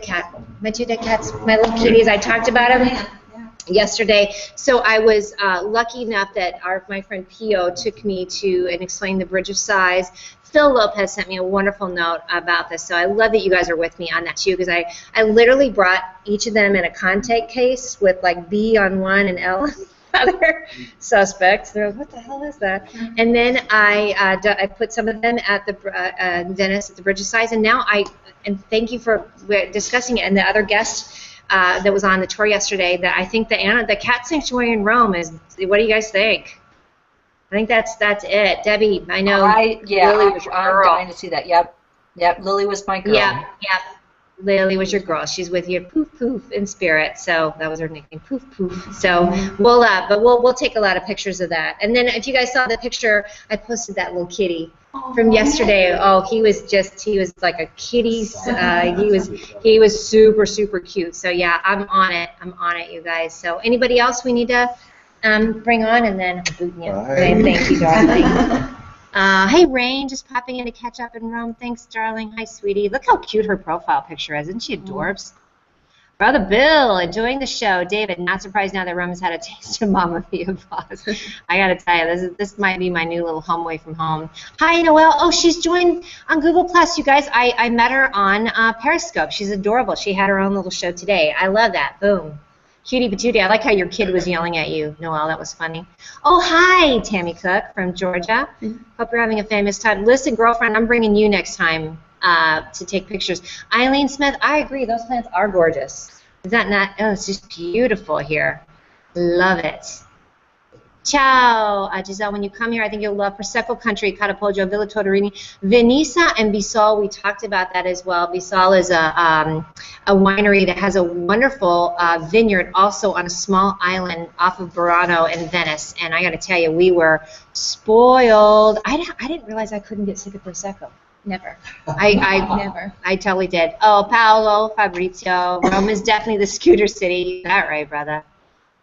dead cats, my little kitties. I talked about them yesterday. So I was lucky enough that my friend Pio took me to and explained the Bridge of Sighs. Phil Lopez sent me a wonderful note about this. So I love that you guys are with me on that too, because I literally brought each of them in a contact case with like B on one and L on the other suspects. They're like, what the hell is that? And then I put some of them at the Venice at the Bridge of Sighs, and now and thank you for discussing it. And the other guest that was on the tour yesterday, that I think the cat sanctuary in Rome is. What do you guys think? I think that's it. Debbie, I know. Lily was your girl. I'm dying to see that. Yep. Lily was my girl. Yep. Lily was your girl. She's with you, poof poof in spirit. So that was her nickname, poof poof. So we'll take a lot of pictures of that. And then if you guys saw the picture, I posted that little kitty from yesterday. Oh, he was like a kitty. He was super super cute. So yeah, I'm on it, you guys. So anybody else we need to bring on, and then thank you, darling. Hey, Rain, just popping in to catch up in Rome. Thanks, darling. Hi, sweetie. Look how cute her profile picture is. Isn't she adorbs? Brother Bill, enjoying the show. David, not surprised now that Rome has had a taste of Mamma Mia Boss. I got to tell you, this might be my new little home away from home. Hi, Noelle. Oh, she's joined on Google+. You guys, I met her on Periscope. She's adorable. She had her own little show today. I love that. Boom. Cutie patootie. I like how your kid was yelling at you, Noelle. That was funny. Oh, hi, Tammy Cook from Georgia. Hope you're having a famous time. Listen, girlfriend, I'm bringing you next time to take pictures. Eileen Smith, I agree. Those plants are gorgeous. Is that not? Oh, it's just beautiful here. Love it. Ciao, Giselle. When you come here, I think you'll love Prosecco Country, Poggio, Villa Toderini, Venisa, and Bisol. We talked about that as well. Bisol is a winery that has a wonderful vineyard also on a small island off of Burano in Venice. And I got to tell you, we were spoiled. I didn't realize I couldn't get sick of Prosecco. Never. Never. I totally did. Oh, Paolo, Fabrizio. Rome is definitely the scooter city. You got that right, brother.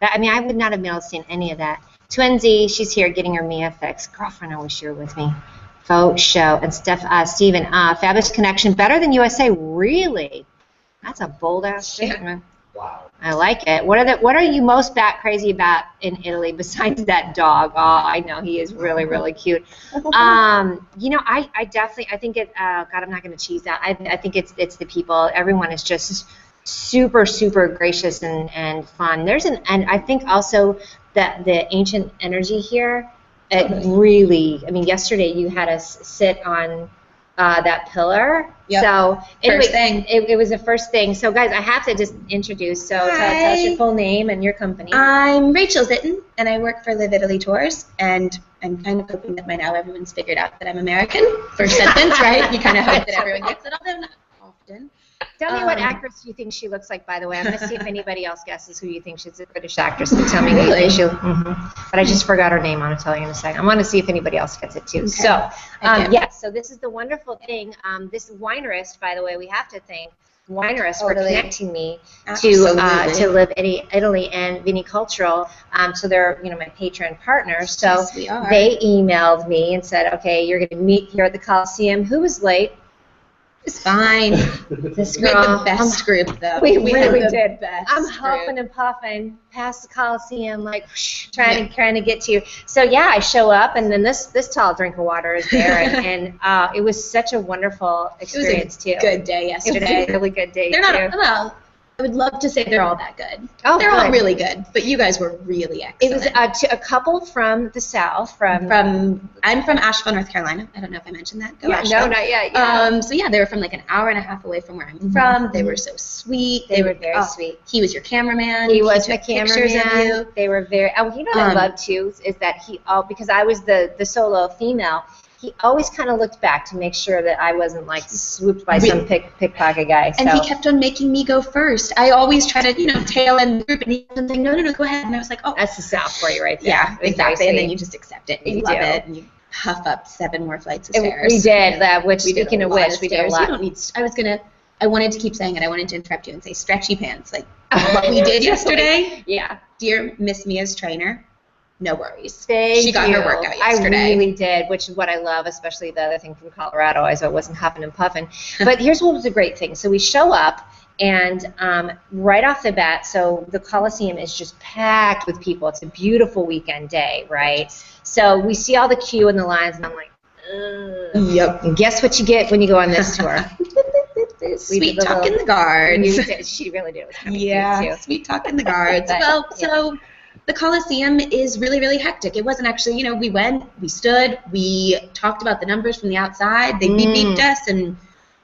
I mean, I would not have been able to see any of that. Twinsy, she's here getting her Mia fix. Girlfriend, I wish you were with me. Faux show. And Steven, fabulous connection. Better than USA, really? That's a bold-ass statement. Wow. I like it. What are you most bat crazy about in Italy besides that dog? Oh, I know he is really, really cute. You know, I think it. God, I'm not going to cheese that. I think it's the people. Everyone is just super, super gracious and fun. And I think also that the ancient energy here, it really. I mean, yesterday you had us sit on that pillar. Yep. So anyway, First thing. It was the first thing. So guys, I have to just introduce. So tell us your full name and your company. I'm Rachel Zitten, and I work for LivItaly Tours, and I'm kind of hoping that by now everyone's figured out that I'm American. First sentence, right? You kind of hope that everyone gets it, although not often. Tell me what actress you think she looks like, by the way. I'm going to see if anybody else guesses who you think she's a British actress. And tell me who you think she But I just forgot her name. I'm going to tell you in a second. I want to see if anybody else gets it, too. Okay. So, yes, so this is the wonderful thing. This Winerist, by the way, we have to thank Winerist for connecting me to Live Italy and ViniCultural. So they're, my patron partners. So Yes, we are. they emailed me and said, okay, you're going to meet here at the Coliseum. Who was late? It's fine. This We girl. had the best group, though. We really had the did. Best I'm group. huffing and puffing past the Coliseum, like whoosh, trying to get to you. So yeah, I show up, and then this tall drink of water is there, and it was such a wonderful experience too. Good day It was yesterday. a really good day They're too. not well. I would love to say they're all that good. Oh, they're all good. really good, but you guys were really It excellent. was a couple from the South, I'm from Asheville, North Carolina. I don't know if I mentioned that. Go no, Asheville. not yet. Yeah. So yeah, they were from like an hour and a half away from where I'm from. They were so sweet. They were very sweet. He was your cameraman. He was the took pictures of cameraman. you. They were very. Oh, you know what I love too is that because I was the solo female. He always kind of looked back to make sure that I wasn't like swooped by some pickpocket guy. And so. he kept on making me go first. I always try to, tail end the group, and he was like, no, go ahead. And I was like, oh. That's the South for you right there. Yeah, It was exactly. very And then sweet. you just accept it, and you You love do. it, and you huff up 7 more flights of stairs. We did that. Which, We did speaking a of lot which, we did a stairs. lot. You don't need. I wanted to keep saying it. I wanted to interrupt you and say stretchy pants. Like what we did yesterday. Yeah. Dear Miss Mia's trainer, no worries. Thank She got you. her workout yesterday. I really did, which is what I love, especially the other thing from Colorado, as I wasn't huffing and puffing. But here's what was a great thing. So we show up, and right off the bat, so the Coliseum is just packed with people. It's a beautiful weekend day, right? So we see all the queue and the lines, and I'm like, ugh. Yep. And guess what you get when you go on this tour? Sweet talk in the guards. She really did. It was kind of Yeah, cute, too. sweet talk in the guards. But, Well, yeah. so the Coliseum is really, really hectic. It wasn't actually, we went, we stood, we talked about the numbers from the outside. They beeped us, and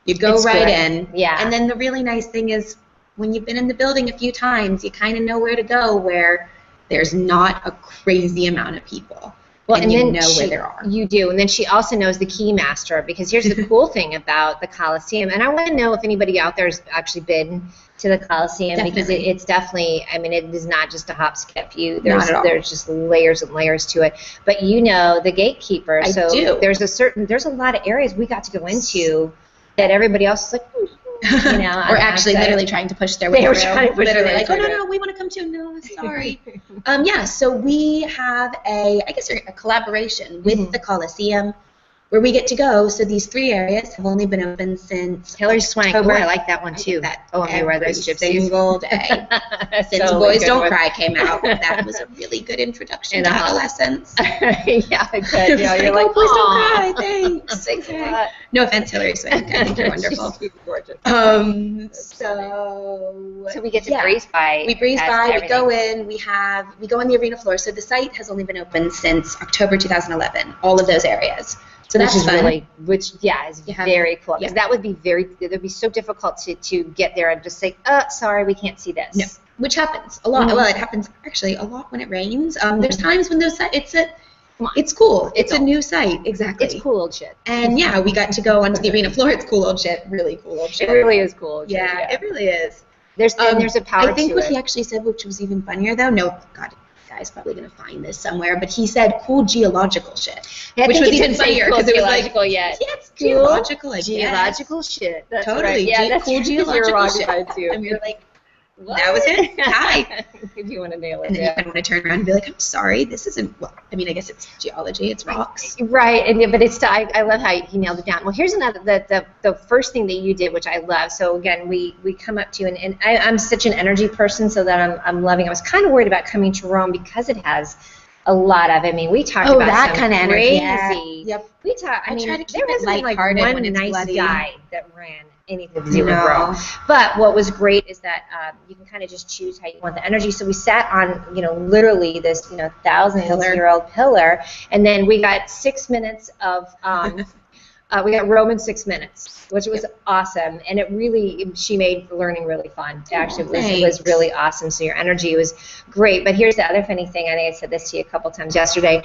you go It's right good. in. Yeah. And then the really nice thing is when you've been in the building a few times, you kind of know where to go where there's not a crazy amount of people. Well, and you then know where there are. You do, and then she also knows the key master, because here's the cool thing about the Coliseum, and I want to know if anybody out there has actually been to the Coliseum, because Definitely. it's definitely, I mean, it is not just a hop, skip. Not at all. There's just layers and layers to it. But you know the gatekeeper, I so do. there's a lot of areas we got to go into that everybody else is like, or actually literally trying to push their way They were through. trying to push their Literally way like, oh, through. no, we want to come too. No, sorry. Yeah, so we have a collaboration with the Coliseum where we get to go. So these 3 areas have only been open since Hillary Swank. Oh, October. I like that one too. Oh, and you wear those gypsies. Single day. Since Totally Boys good Don't one. Cry came out, that was a really good introduction In to a house. adolescence. Yeah, good. Yeah, you're like, oh, Boys Don't "Aw." Cry, thanks. Thanks a Okay. lot. No offense, Hillary Swank. I think you're wonderful. She's gorgeous. So we get to breeze by. We breeze past by. everything. We go in. We go on the arena floor. So the site has only been open since October 2011. All of those areas. So Which that's is fun. really, is You have- very cool. Because yeah. that would be so difficult to get there and just say, sorry, we can't see this. No. which happens a lot. Well, it happens actually a lot when it rains. There's times when it's cool. It's a new site, exactly. It's cool old shit. And yeah, we got to go onto the arena floor. It's cool old shit, really cool old shit. It really is cool old shit. Yeah, it really is. There's a power I think to what it. he actually said, which was even funnier though, no, God, guy's probably gonna find this somewhere, but he said cool geological shit, Yeah, which was even funnier funnier because it was like, geological yet. yeah, it's geological, I guess. Geological shit. That's Totally, right. Yeah, that's cool geological shit. too. And we were like, that was it. Hi. If you want to nail it. And then you kind of want to turn around and be like, I'm sorry, this isn't, well, I mean, I guess it's geology, it's rocks. Right, but it's I love how he nailed it down. Well, here's another the first thing that you did, which I love. So again, we come up to you, and I'm such an energy person, so that I'm loving. I was kind of worried about coming to Rome because it has a lot of. I mean, we talked about that some kind of crazy. energy. Yeah. Yep. We talked. I mean, try to keep there it wasn't like lighthearted one when it's nice bloody. guy that ran anything to do with Rome. But what was great is that you can kind of just choose how you want the energy. So we sat on, literally this, thousands-year-old pillar, and then we got 6 minutes of, we got Rome in 6 minutes, which was awesome. And it really, she made learning really fun. Actually, it was really awesome. So your energy was great. But here's the other funny thing. I think I said this to you a couple times yesterday.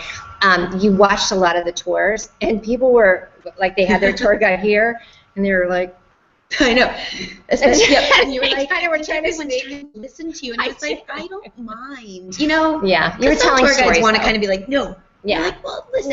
You watched a lot of the tours, and people were, like, they had their tour guide here, and they were like, I know. Especially, and you were like, we're trying to listen to you, and it's like, I don't mind. Yeah, you were some telling tour stories. guides want to kind of be like, no. Yeah. You're like, well, listen,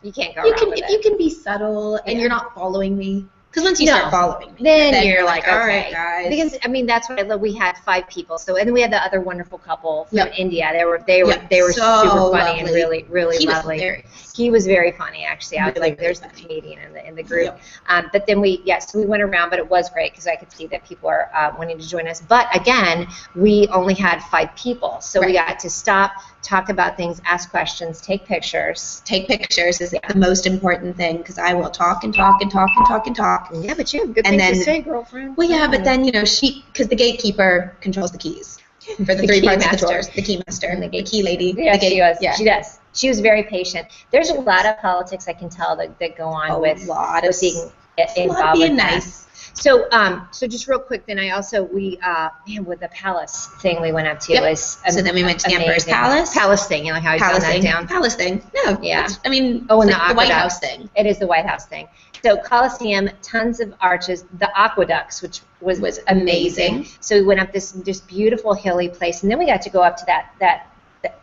you can't go you around can with if it. you can be subtle and you're not following me. Because once you start following me, then you're like, all okay. right, guys. Because I mean, that's what I love. We had 5 people. So, and then we had the other wonderful couple from India. They were so super funny and lovely. really He was lovely. hilarious. He was very funny, actually. I was Really, like, there's really the funny. comedian in the group. But then we went around, but it was great because I could see that people are wanting to join us. But again, we only had 5 people, so we got to stop, talk about things, ask questions, take pictures. Take pictures is the most important thing because I will talk and talk and talk and talk and talk. Yeah, but you have good And things to then- say, girlfriend. Well, yeah, but then because the gatekeeper controls the keys for the 3 key parts of the master. tours. The key master, And the key lady. Yeah, the gate, she was. Yeah. She does. She was very patient. There's a lot of politics I can tell that go on with being involved being with that. nice. So, so just real quick, then I also with the palace thing we went up to was So then we went to the Emperor's amazing. Palace. Palace thing, you know how I found Palace that thing. down. Palace thing. No. Yeah. I mean, Oh, and it's like the White aqueduct. House thing. It is the White House thing. So Colosseum, tons of arches, the aqueducts, which was amazing. So we went up this beautiful hilly place, and then we got to go up to that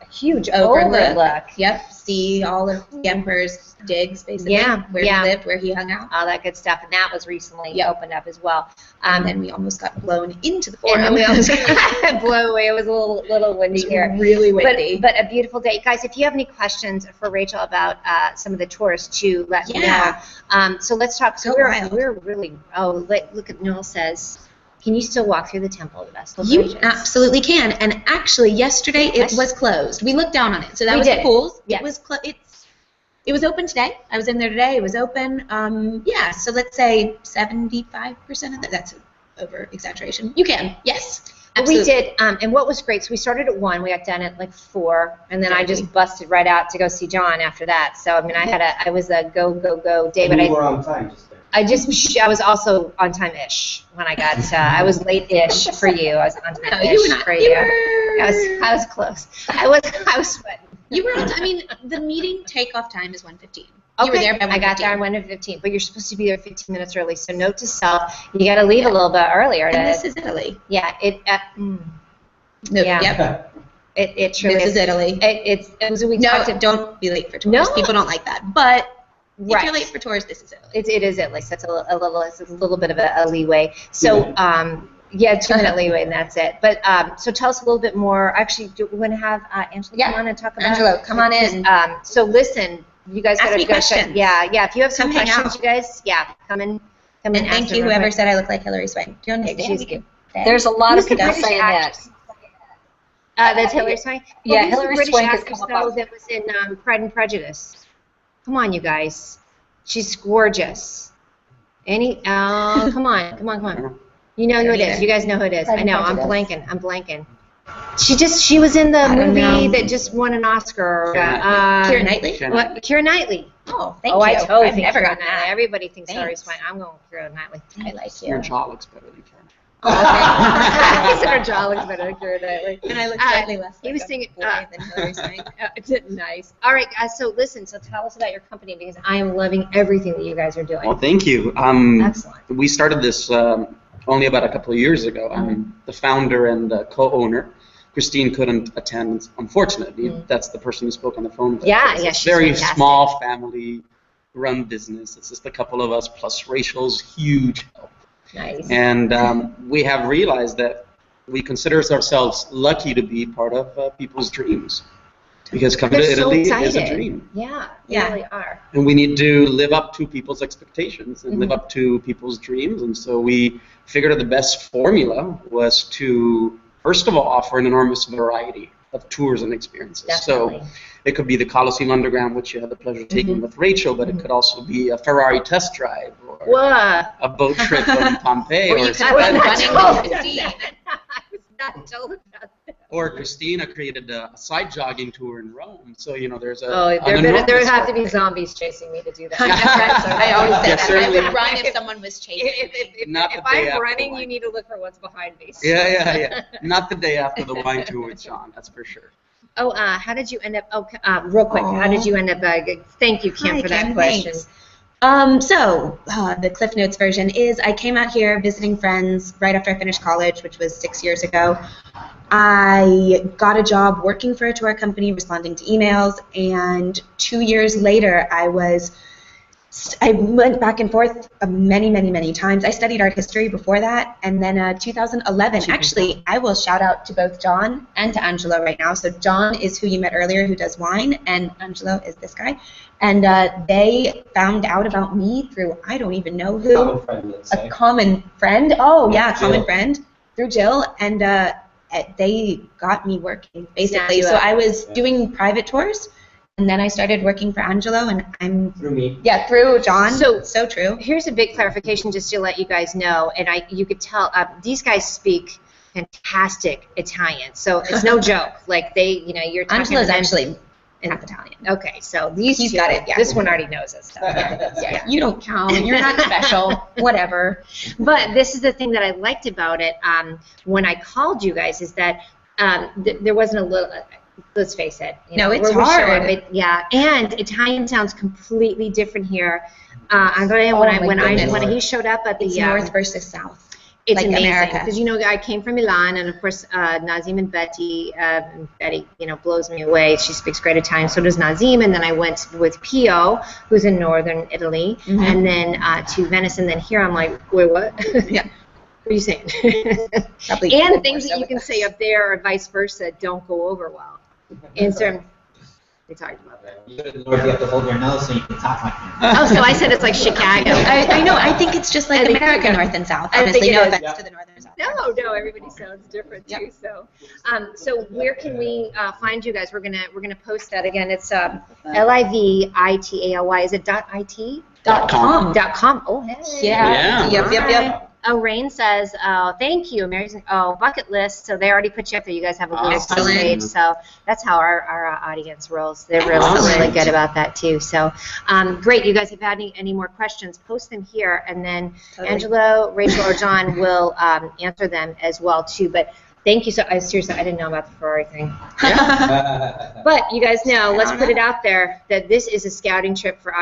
huge overlook. Yep. See all of the Emperor's digs, basically. Yeah, Where he lived, where he hung out. All that good stuff, and that was recently opened up as well. And then we almost got blown into the forum. And then we almost got blown away. It was a little windy here. Really windy. But a beautiful day. Guys, if you have any questions for Rachel about some of the tours, to let me know. So let's talk. So we're really, look at Noel says, can you still walk through the Temple of the Vestal You Virgins? absolutely can. And actually, yesterday it was closed. We looked down on it. So that was the pools. Yes. It was it was open today. I was in there today. It was open. So let's say 75% of that. That's over exaggeration. You can. Yes. We did, and what was great, so we started at 1, we got done at like 4, and then I just busted right out to go see John after that. So, I mean, I was a go day, but You were on time just there. I was also on time-ish when I got, I was late-ish for you. I was on time-ish for you. I was close. I was sweating. You were on. I mean, the meeting takeoff time is 1:15. Okay. You were there by 1:15. I got there at 1:15, but you're supposed to be there 15 minutes early. So note to self, you got to leave a little bit earlier. And this is Italy. Yeah. No, Yeah. Yep. It truly This is Italy. It was a week. No, don't be late for tours. No. People don't like that. But Right. if you're late for tours, this is Italy. It is Italy. So it's a little bit of a leeway. So. Yeah, 2-minute leeway, and that's it. But so tell us a little bit more. Actually, do we want to have Angela come on and talk about Angelo, come on in. So listen, you guys got to go. questions. Yeah. If you have some Come hang questions, out. you guys, come in. And thank you, whoever said I look like Hillary Swank. Do you understand? She's good. There's a lot of Who's the people British saying that. That's Hillary Swank. Yeah, who's Hillary the British Swank has actress, come though, up. that was in Pride and Prejudice. Come on, you guys. She's gorgeous. Come on. You know who it is. You guys know who it is. I know. I'm blanking. She was in the movie that just won an Oscar. Keira Knightley? What? Keira Knightley. Oh, thank you. I totally I've think never Keira gotten Knightley. that. Everybody thinks Thanks. Hillary Swank. I'm going with Keira Knightley. I like Your you. jaw looks better than Karen. Oh, okay. He said her jaw looks better accurately. And I look slightly less He like was a thinking, boy than Hillary's saying. nice. All right, guys, so listen, so tell us about your company because I am loving everything that you guys are doing. Well, thank you. Excellent. We started this only about a couple of years ago. I'm the founder and co-owner. Christine couldn't attend, unfortunately. That's the person who spoke on the phone. Yeah, It's yeah, a she's very fantastic. small family-run business. It's just a couple of us plus Rachel's huge help. Nice. And we have realized that we consider ourselves lucky to be part of people's dreams. Because coming to They're so Italy is a excited. dream. Yeah, they Yeah. really are. And we need to live up to people's expectations and live up to people's dreams. And so we figured out the best formula was to, first of all, offer an enormous variety of tours and experiences. Definitely. So it could be the Colosseum Underground, which you had the pleasure of taking with Rachel, but it could also be a Ferrari test drive or What? a boat trip in Pompeii. Or you could have been running with Christine. I was not told about that. Or Christina created a side jogging tour in Rome. So, you know, there's a Oh, an there would enormous have to be zombies chasing me to do that. I always said Yeah, that. I certainly. would run if someone was chasing. Not the If day I'm after running, the you wine. need to look for what's behind me. Yeah. Not the day after the wine tour with Sean, that's for sure. Oh, how did you end up? Oh, real quick, how did you end up? Thank you, Kim, Hi, for that Kim, question. thanks. So the Cliff Notes version is I came out here visiting friends right after I finished college, which was 6 years ago. I got a job working for a tour company, responding to emails, and 2 years later, I went back and forth many times. I studied art history before that, and then 2011, actually, I will shout out to both John and to Angelo right now. So John is who you met earlier, who does wine, and Angelo is this guy. And they found out about me through, I don't even know who. Common friend, let's say. A common friend. Oh, yeah, Jill. common friend through Jill. And they got me working, basically. Snap you So up. I was doing private tours, and then I started working for Angelo, and I'm, Through me. yeah, through John. So true. Here's a big clarification just to let you guys know, and you could tell these guys speak fantastic Italian, so it's no joke. Like you're talking Angelo's to them. actually half Italian. Okay, so these He's two, got it, yeah. This one already knows this stuff. Yeah, you don't count. You're not special. Whatever. But this is the thing that I liked about it when I called you guys is that there wasn't a little. Let's face it. No, it's we're hard. showing, but yeah, and Italian sounds completely different here. Andrea, Oh, my goodness. when he showed up at the It's north versus south. it's like amazing America. because I came from Milan, and of course Nazim and Betty. Betty, blows me away. She speaks great Italian. So does Nazim. And then I went with Pio, who's in northern Italy, and then to Venice, and then here I'm like, wait, what? Yeah. What are you saying? Probably And things that you can say up there or vice versa don't go over well. In certain, we talked about that. You go to the north, you have to hold your nose so you can talk like that. Oh, so I said it's like Chicago. I know. I think it's just like I think- America, north and south. I think Honestly, it no is, offense yeah. to the north and south. No, everybody sounds different too. So, so where can we find you guys? We're gonna post that again. It's LivItaly. Is it .it? .com. .com. Oh, hey. Yeah. Yep. Oh, Rain says, thank you, Mary. Bucket list. So they already put you up there. You guys have a little Excellent. page. So that's how our audience rolls. They're really, Awesome. really good about that too. So great. You guys have had any more questions? Post them here, and then Totally. Angelo, Rachel, or John will answer them as well too. But thank you. Seriously, I didn't know about the Ferrari thing. But you guys know, let's put it out there that this is a scouting trip for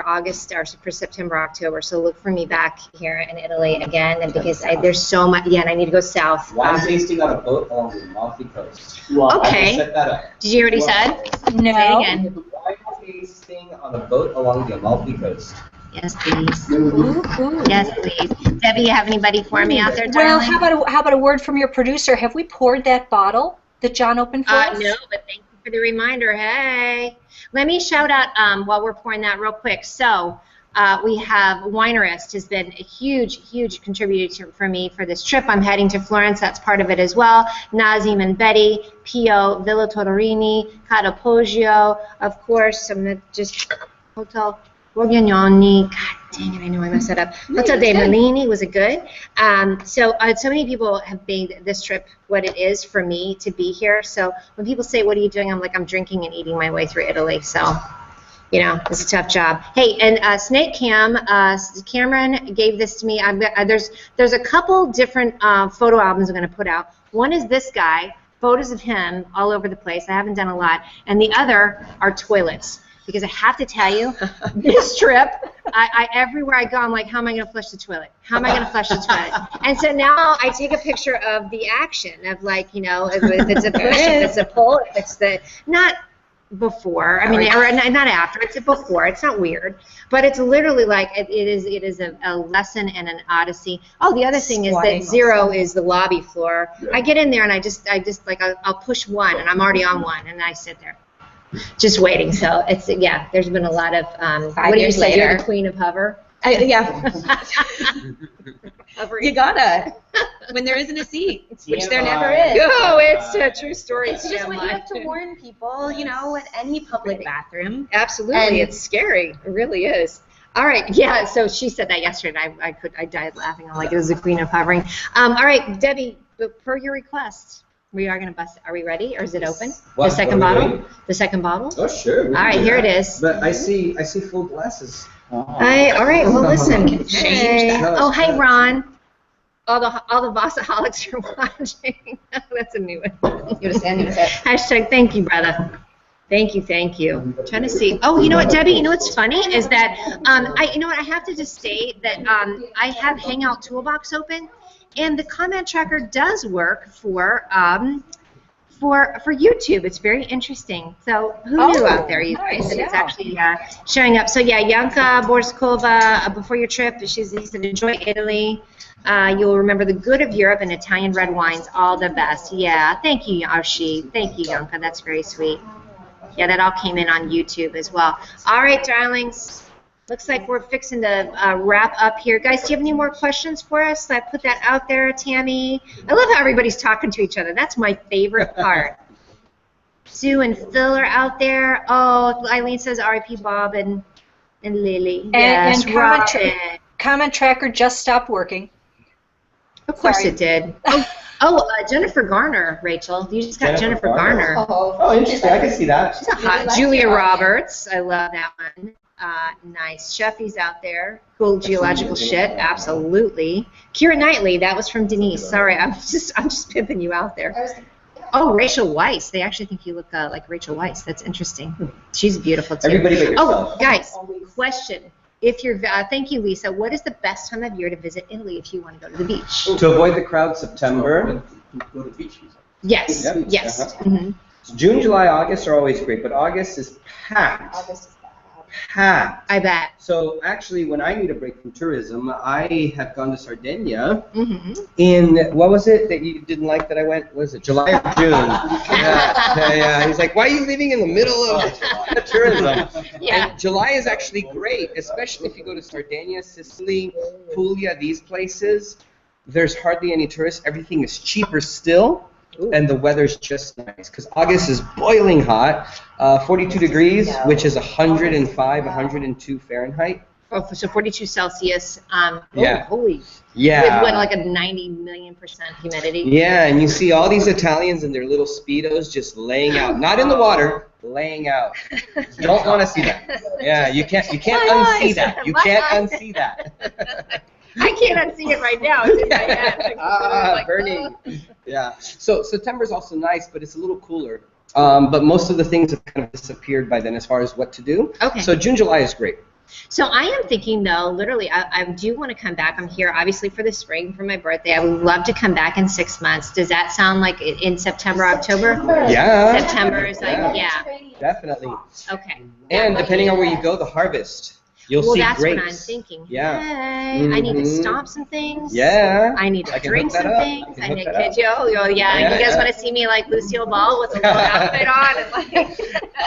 August or for September, October. So look for me back here in Italy again, and because there's so much. Yeah, and I need to go south. Wine tasting on a boat along the Amalfi Coast. Okay. I just set that up. Did you already said? Say it No. again. Wine tasting on a boat along the Amalfi Coast. Yes, please. Yes, please. Debbie, you have anybody for me out there, Well, darling? how about a word from your producer? Have we poured that bottle that John opened for us? No, but thank you for the reminder. Hey. Let me shout out while we're pouring that real quick. So we have Winerist has been a huge contributor for me for this trip. I'm heading to Florence. That's part of it as well. Nazim and Betty, Pio, Villa Toderini, Casa Poggio, of course. I'm going to just Hotel Borgognoni. God dang it, I know I messed that up. Hotel Dei Mellini, was it good? So many people have made this trip what it is for me to be here. So when people say, what are you doing? I'm like, I'm drinking and eating my way through Italy. So You know, it's a tough job. Hey, and Snake Cam, Cameron gave this to me. There's a couple different photo albums I'm going to put out. One is this guy, photos of him all over the place. I haven't done a lot. And the other are toilets. Because I have to tell you, this trip, I everywhere I go, I'm like, how am I going to flush the toilet? How am I going to flush the toilet? And so now I take a picture of the action of, like, you know, if it's a push, if it's a pull, if it's the, not before, I mean, or not after, it's a before. It's not weird, but it's literally like it is a lesson and an odyssey. Oh, the other thing is that 0 is the lobby floor. I get in there and I just like I'll push 1 and I'm already on 1 and I sit there just waiting. So it's, yeah, there's been a lot of 5 years later. You're the queen of hover. Yeah. You gotta. When there isn't a seat, which there never is. Oh, it's a true story. It's just what you have to warn people, you know, at any public bathroom. Absolutely, And it's scary. It really is. All right, yeah. So she said that yesterday. I died laughing. I'm like, it was the queen of hovering. All right, Debbie, per your request, we are gonna bust. Are we ready, or is it open? What? The second What are we bottle. doing? The second bottle. Oh, sure. All right, here it is. But I see full glasses. All right. Well, listen. Hey. that. Oh, hi, Ron. All the Voss-aholics are watching. That's a new one. Hashtag thank you, brother. Thank you. I'm trying to see. Oh, you know what, Debbie? You know what's funny is that I have to just state that I have Hangout Toolbox open, and the comment tracker does work for YouTube. It's very interesting. So who knew out there, you guys, that it's actually showing up. So yeah, Yanka Borskova, before your trip, he said, enjoy Italy. You'll remember the good of Europe and Italian red wines. All the best. Yeah, thank you, Arshi. Thank you, Yanka. That's very sweet. Yeah, that all came in on YouTube as well. All right, darlings. Looks like we're fixing to wrap up here. Guys, do you have any more questions for us? I put that out there, Tammy. I love how everybody's talking to each other. That's my favorite part. Sue and Phil are out there. Oh, Eileen says R.I.P. Bob and Lily. Yes, And comment tracker just stopped working. Of course it did. Jennifer Garner, Rachel. You just got Jennifer Garner. Oh, interesting. I can see that. She's a hot. Julia Roberts. I love that one. Nice. Sheffy's out there. Cool geological shit. Absolutely. Keira Knightley. That was from Denise. Sorry, I'm just pimping you out there. Oh, Rachel Weisz. They actually think you look like Rachel Weisz. That's interesting. She's beautiful too. Everybody but yourself. Oh, guys, question. If you're, thank you, Lisa. What is the best time of year to visit Italy if you want to go to the beach? To avoid the crowd, September. Go to the beach. Yes. Yep. Yes. Uh-huh. Mm-hmm. June, July, August are always great, but August is packed. Packed. I bet. So actually, when I need a break from tourism, I have gone to Sardinia Mm-hmm. in, what was it that you didn't like that I went? What was it, July or June? Yeah. He's like, why are you leaving in the middle of tourism? Yeah. And July is actually great, especially if you go to Sardinia, Sicily, Puglia, these places. There's hardly any tourists. Everything is cheaper still. And the weather's just nice because August is boiling hot, 42 degrees, which is 105, 102 Fahrenheit. Oh, so 42 Celsius. Yeah. Holy. Yeah. With what, like a 90 million% humidity? Yeah, and you see all these Italians in their little Speedos just laying out, not in the water, laying out. You don't want to see that. Yeah, you can't unsee that. You can't unsee that. I can't unsee it right now. It's in my head. Burning. Yeah. So September's also nice, but it's a little cooler. But most of the things have kind of disappeared by then as far as what to do. Okay. So June, July is great. So I am thinking, though, literally, I do want to come back. I'm here, obviously, for the spring, for my birthday. I would love to come back in 6 months. Does that sound like in September, October? Yeah. September is like, yeah. Definitely. Okay. And depending on where you go, the harvest. You'll see that's grapes. what I'm thinking. Yeah. Hey, I need to stomp some things. Yeah. I need to drink some things. I need to. Yeah. You guys want to see me like Lucille Ball with a little outfit on? And like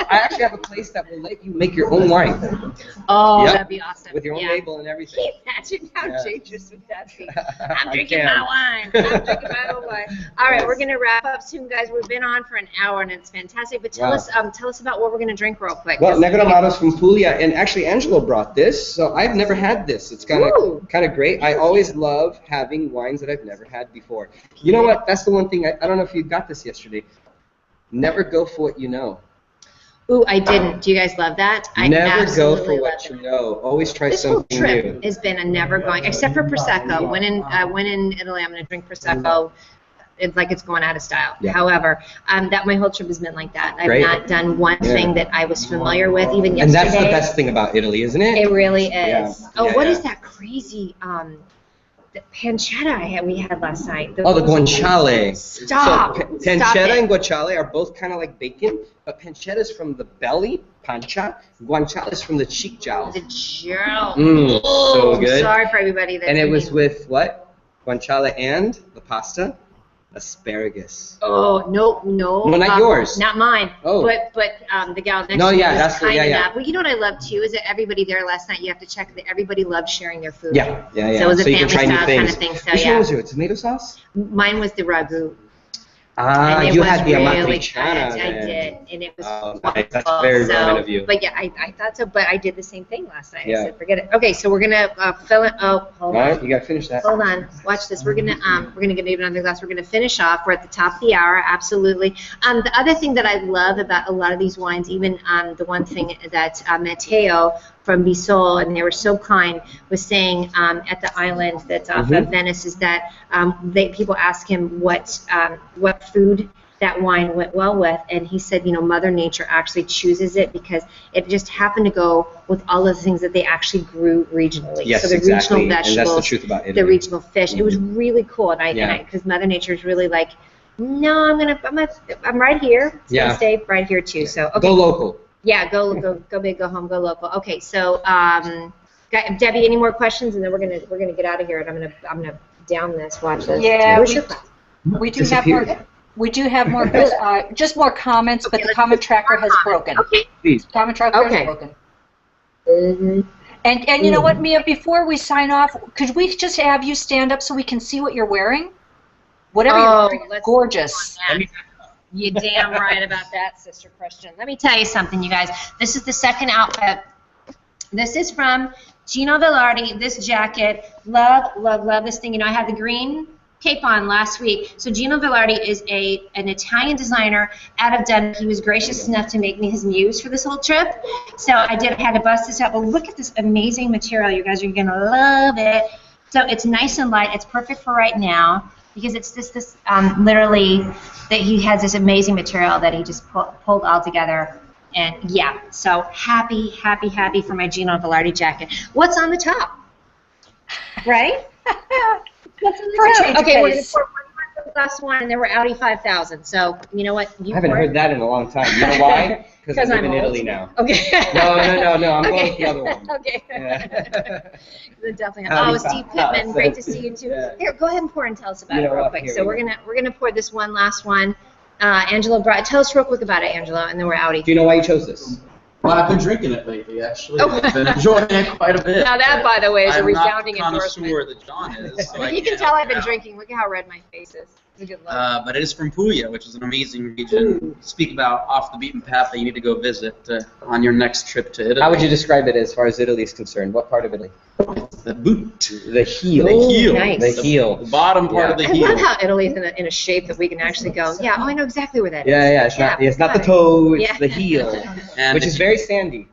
I actually have a place that will let you make your own wine. Oh, Yep. that'd be awesome. With your own label and everything. Imagine how dangerous would that be? I'm I drinking can. my wine. I'm drinking my own wine. All right, we're gonna wrap up soon, guys. We've been on for an hour and it's fantastic. But tell us about what we're gonna drink real quick. Well, Negroamado's from Puglia, and actually Angelo brought this, so I've never had this. It's kind of great. I always love having wines that I've never had before. You know what? That's the one thing I don't know if you got this yesterday. Never go for what you know. Ooh, I didn't. Do you guys love that? I Never go absolutely for love what it. you know. Always try This whole something trip new. has been a never going, except for Prosecco. When in Italy, I'm going to drink Prosecco. It's like it's going out of style. Yeah. However, that my whole trip has been like that. I've Great. not done one thing that I was familiar with, even yesterday. And that's the best thing about Italy, isn't it? It really is. Yeah. Oh, Yeah, what yeah. is that crazy the pancetta we had last night? The guanciale. Stop. So Stop pancetta it. and guanciale are both kind of like bacon, but pancetta is from the belly, pancia. Guanciale is from the cheek jowl. The jowl. So good. Sorry for everybody that's And it was eating. with what? Guanciale and the pasta? Asparagus. Oh, no. No, not yours. Not mine. Oh. But the gal next No, to me yeah, was that's kind yeah. enough. Well, you know what I love too is that everybody there last night, you have to check that everybody loved sharing their food. Yeah. So it was a you can family try new style things. kind of thing. So Which yeah. one was your tomato sauce? Mine was the ragu. Ah, And it you was had the really amatriciana. good. I then. did, and it was Oh, wonderful. nice. That's very Roman of you. But yeah, I thought so. But I did the same thing last night. Yeah. I said, forget it. Okay, so we're gonna fill it. Oh, hold All on. right, you gotta finish that. Hold on. Watch this. We're gonna get even another glass. We're gonna finish off. We're at the top of the hour. Absolutely. The other thing that I love about a lot of these wines, even the one thing that Matteo from Bisol, and they were so kind, was saying at the island that's off of Venice, is that people ask him what food that wine went well with, and he said, Mother Nature actually chooses it because it just happened to go with all of the things that they actually grew regionally. Yes, so the exactly. regional vegetables, And that's the truth about Italy. the regional fish. It was really cool, and because Mother Nature is really like, no, I'm right here. It's gonna stay right here too. So okay. Go local. Yeah, go big, go home, go local. Okay, so Debbie, any more questions, and then we're gonna get out of here, and I'm gonna down this. Watch this. Yeah, Where's your class? we do have more. We do have more, just more comments, but the comment tracker has broken. Okay. Please. Comment tracker has broken. And you know what, Mia? Before we sign off, could we just have you stand up so we can see what you're wearing? Whatever you're wearing is gorgeous. You're damn right about that, Sister Christian. Let me tell you something, you guys. This is the second outfit. This is from Gino Velarde. This jacket, love this thing. I had the green cape on last week. So Gino Velarde is an Italian designer out of Denver. He was gracious enough to make me his muse for this whole trip. So I had to bust this out. But look at this amazing material. You guys are going to love it. So it's nice and light. It's perfect for right now because it's this literally that he has this amazing material that he just pulled all together. And yeah, so happy for my Gino Velarde jacket. What's on the top? Right? Okay, we're going to pour one last one, and then we're Audi 5000. So, you know what? I haven't heard that in a long time. You know why? Because I live in Italy now. Okay. No. I'm going with the other one. Okay. Yeah. Definitely. Audi Steve 5000. Pittman, great to see you too. Yeah. Here, go ahead and pour and tell us about it real quick. Here So we're gonna pour this one last one. Angelo brought. Tell us real quick about it, Angelo, and then we're Audi. Do you know why you chose this? Well, I've been drinking it lately, actually. I've been enjoying it quite a bit. Now that, by the way, is a resounding I'm not the endorsement. connoisseur that John is. So You can tell I've been drinking. Look at how red my face is. It's a good look. But it is from Puglia, which is an amazing region. Speak about off the beaten path that you need to go visit on your next trip to Italy. How would you describe it as far as Italy is concerned? What part of Italy? The boot. The heel. The heel. Nice. The heel. The bottom part of the I heel. love how Italy's in a shape that we can actually go, yeah, I know exactly where that is. Yeah. It's not the toe. It's Yeah. the heel, And which is very sandy.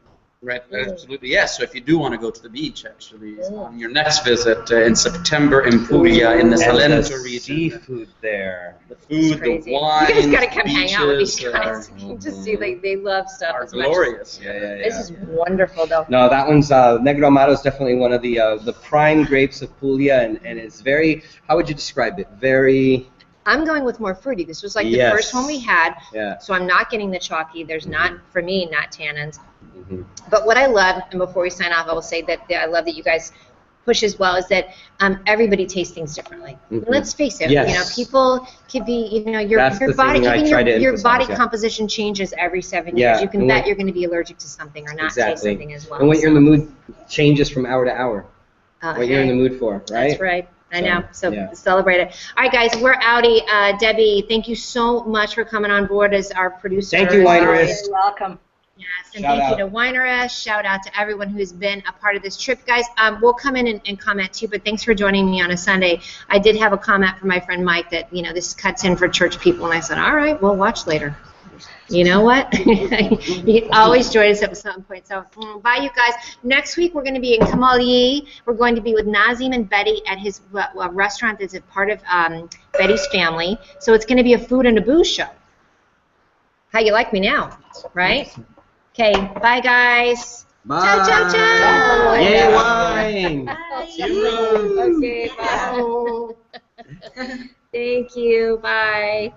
Right, absolutely, yes. So if you do want to go to the beach, actually, on your next visit in September in Puglia, in the Salento region. Seafood there. The food, the Crazy. wine, You guys gotta come the hang out with these beaches guys. You can just see they love stuff are as much as- glorious. Yeah. This is wonderful, though. No, that one's Negro Amato is definitely one of the prime grapes of Puglia, and it's very. How would you describe it? Very. I'm going with more fruity. This was like the Yes. first one we had, Yeah. so I'm not getting the chalky. There's not, for me, not tannins. Mm-hmm. But what I love, and before we sign off, I will say that I love that you guys push as well, is that everybody tastes things differently. Mhm. Let's face it, Yes. People could be, your That's the body, thing I even try to your emphasize, body yeah. composition changes every 7 Yeah, years. You can and bet what- you're going to be allergic to something or not taste Exactly. something as well. And what you're in the mood changes from hour to hour. What you're in the mood for, right? That's right. I know. So yeah. celebrate it. All right, guys, we're outie. Debbie, thank you so much for coming on board as our producer. Thank you, Winerist. You're welcome. Yes, and Shout thank out. you to Winerist. Shout out to everyone who's been a part of this trip. Guys, we'll come in and comment too, but thanks for joining me on a Sunday. I did have a comment from my friend Mike that, this cuts in for church people, and I said, all right, we'll watch later. You know what? You can always join us at some point. So, bye, you guys. Next week, we're going to be in Camalier. We're going to be with Nazim and Betty at his restaurant that's a part of Betty's family. So it's going to be a food and a booze show. How you like me now, right? Okay, bye, guys. Bye. Ciao, ciao, ciao. Yay, wine. Okay, bye. Thank you. Bye.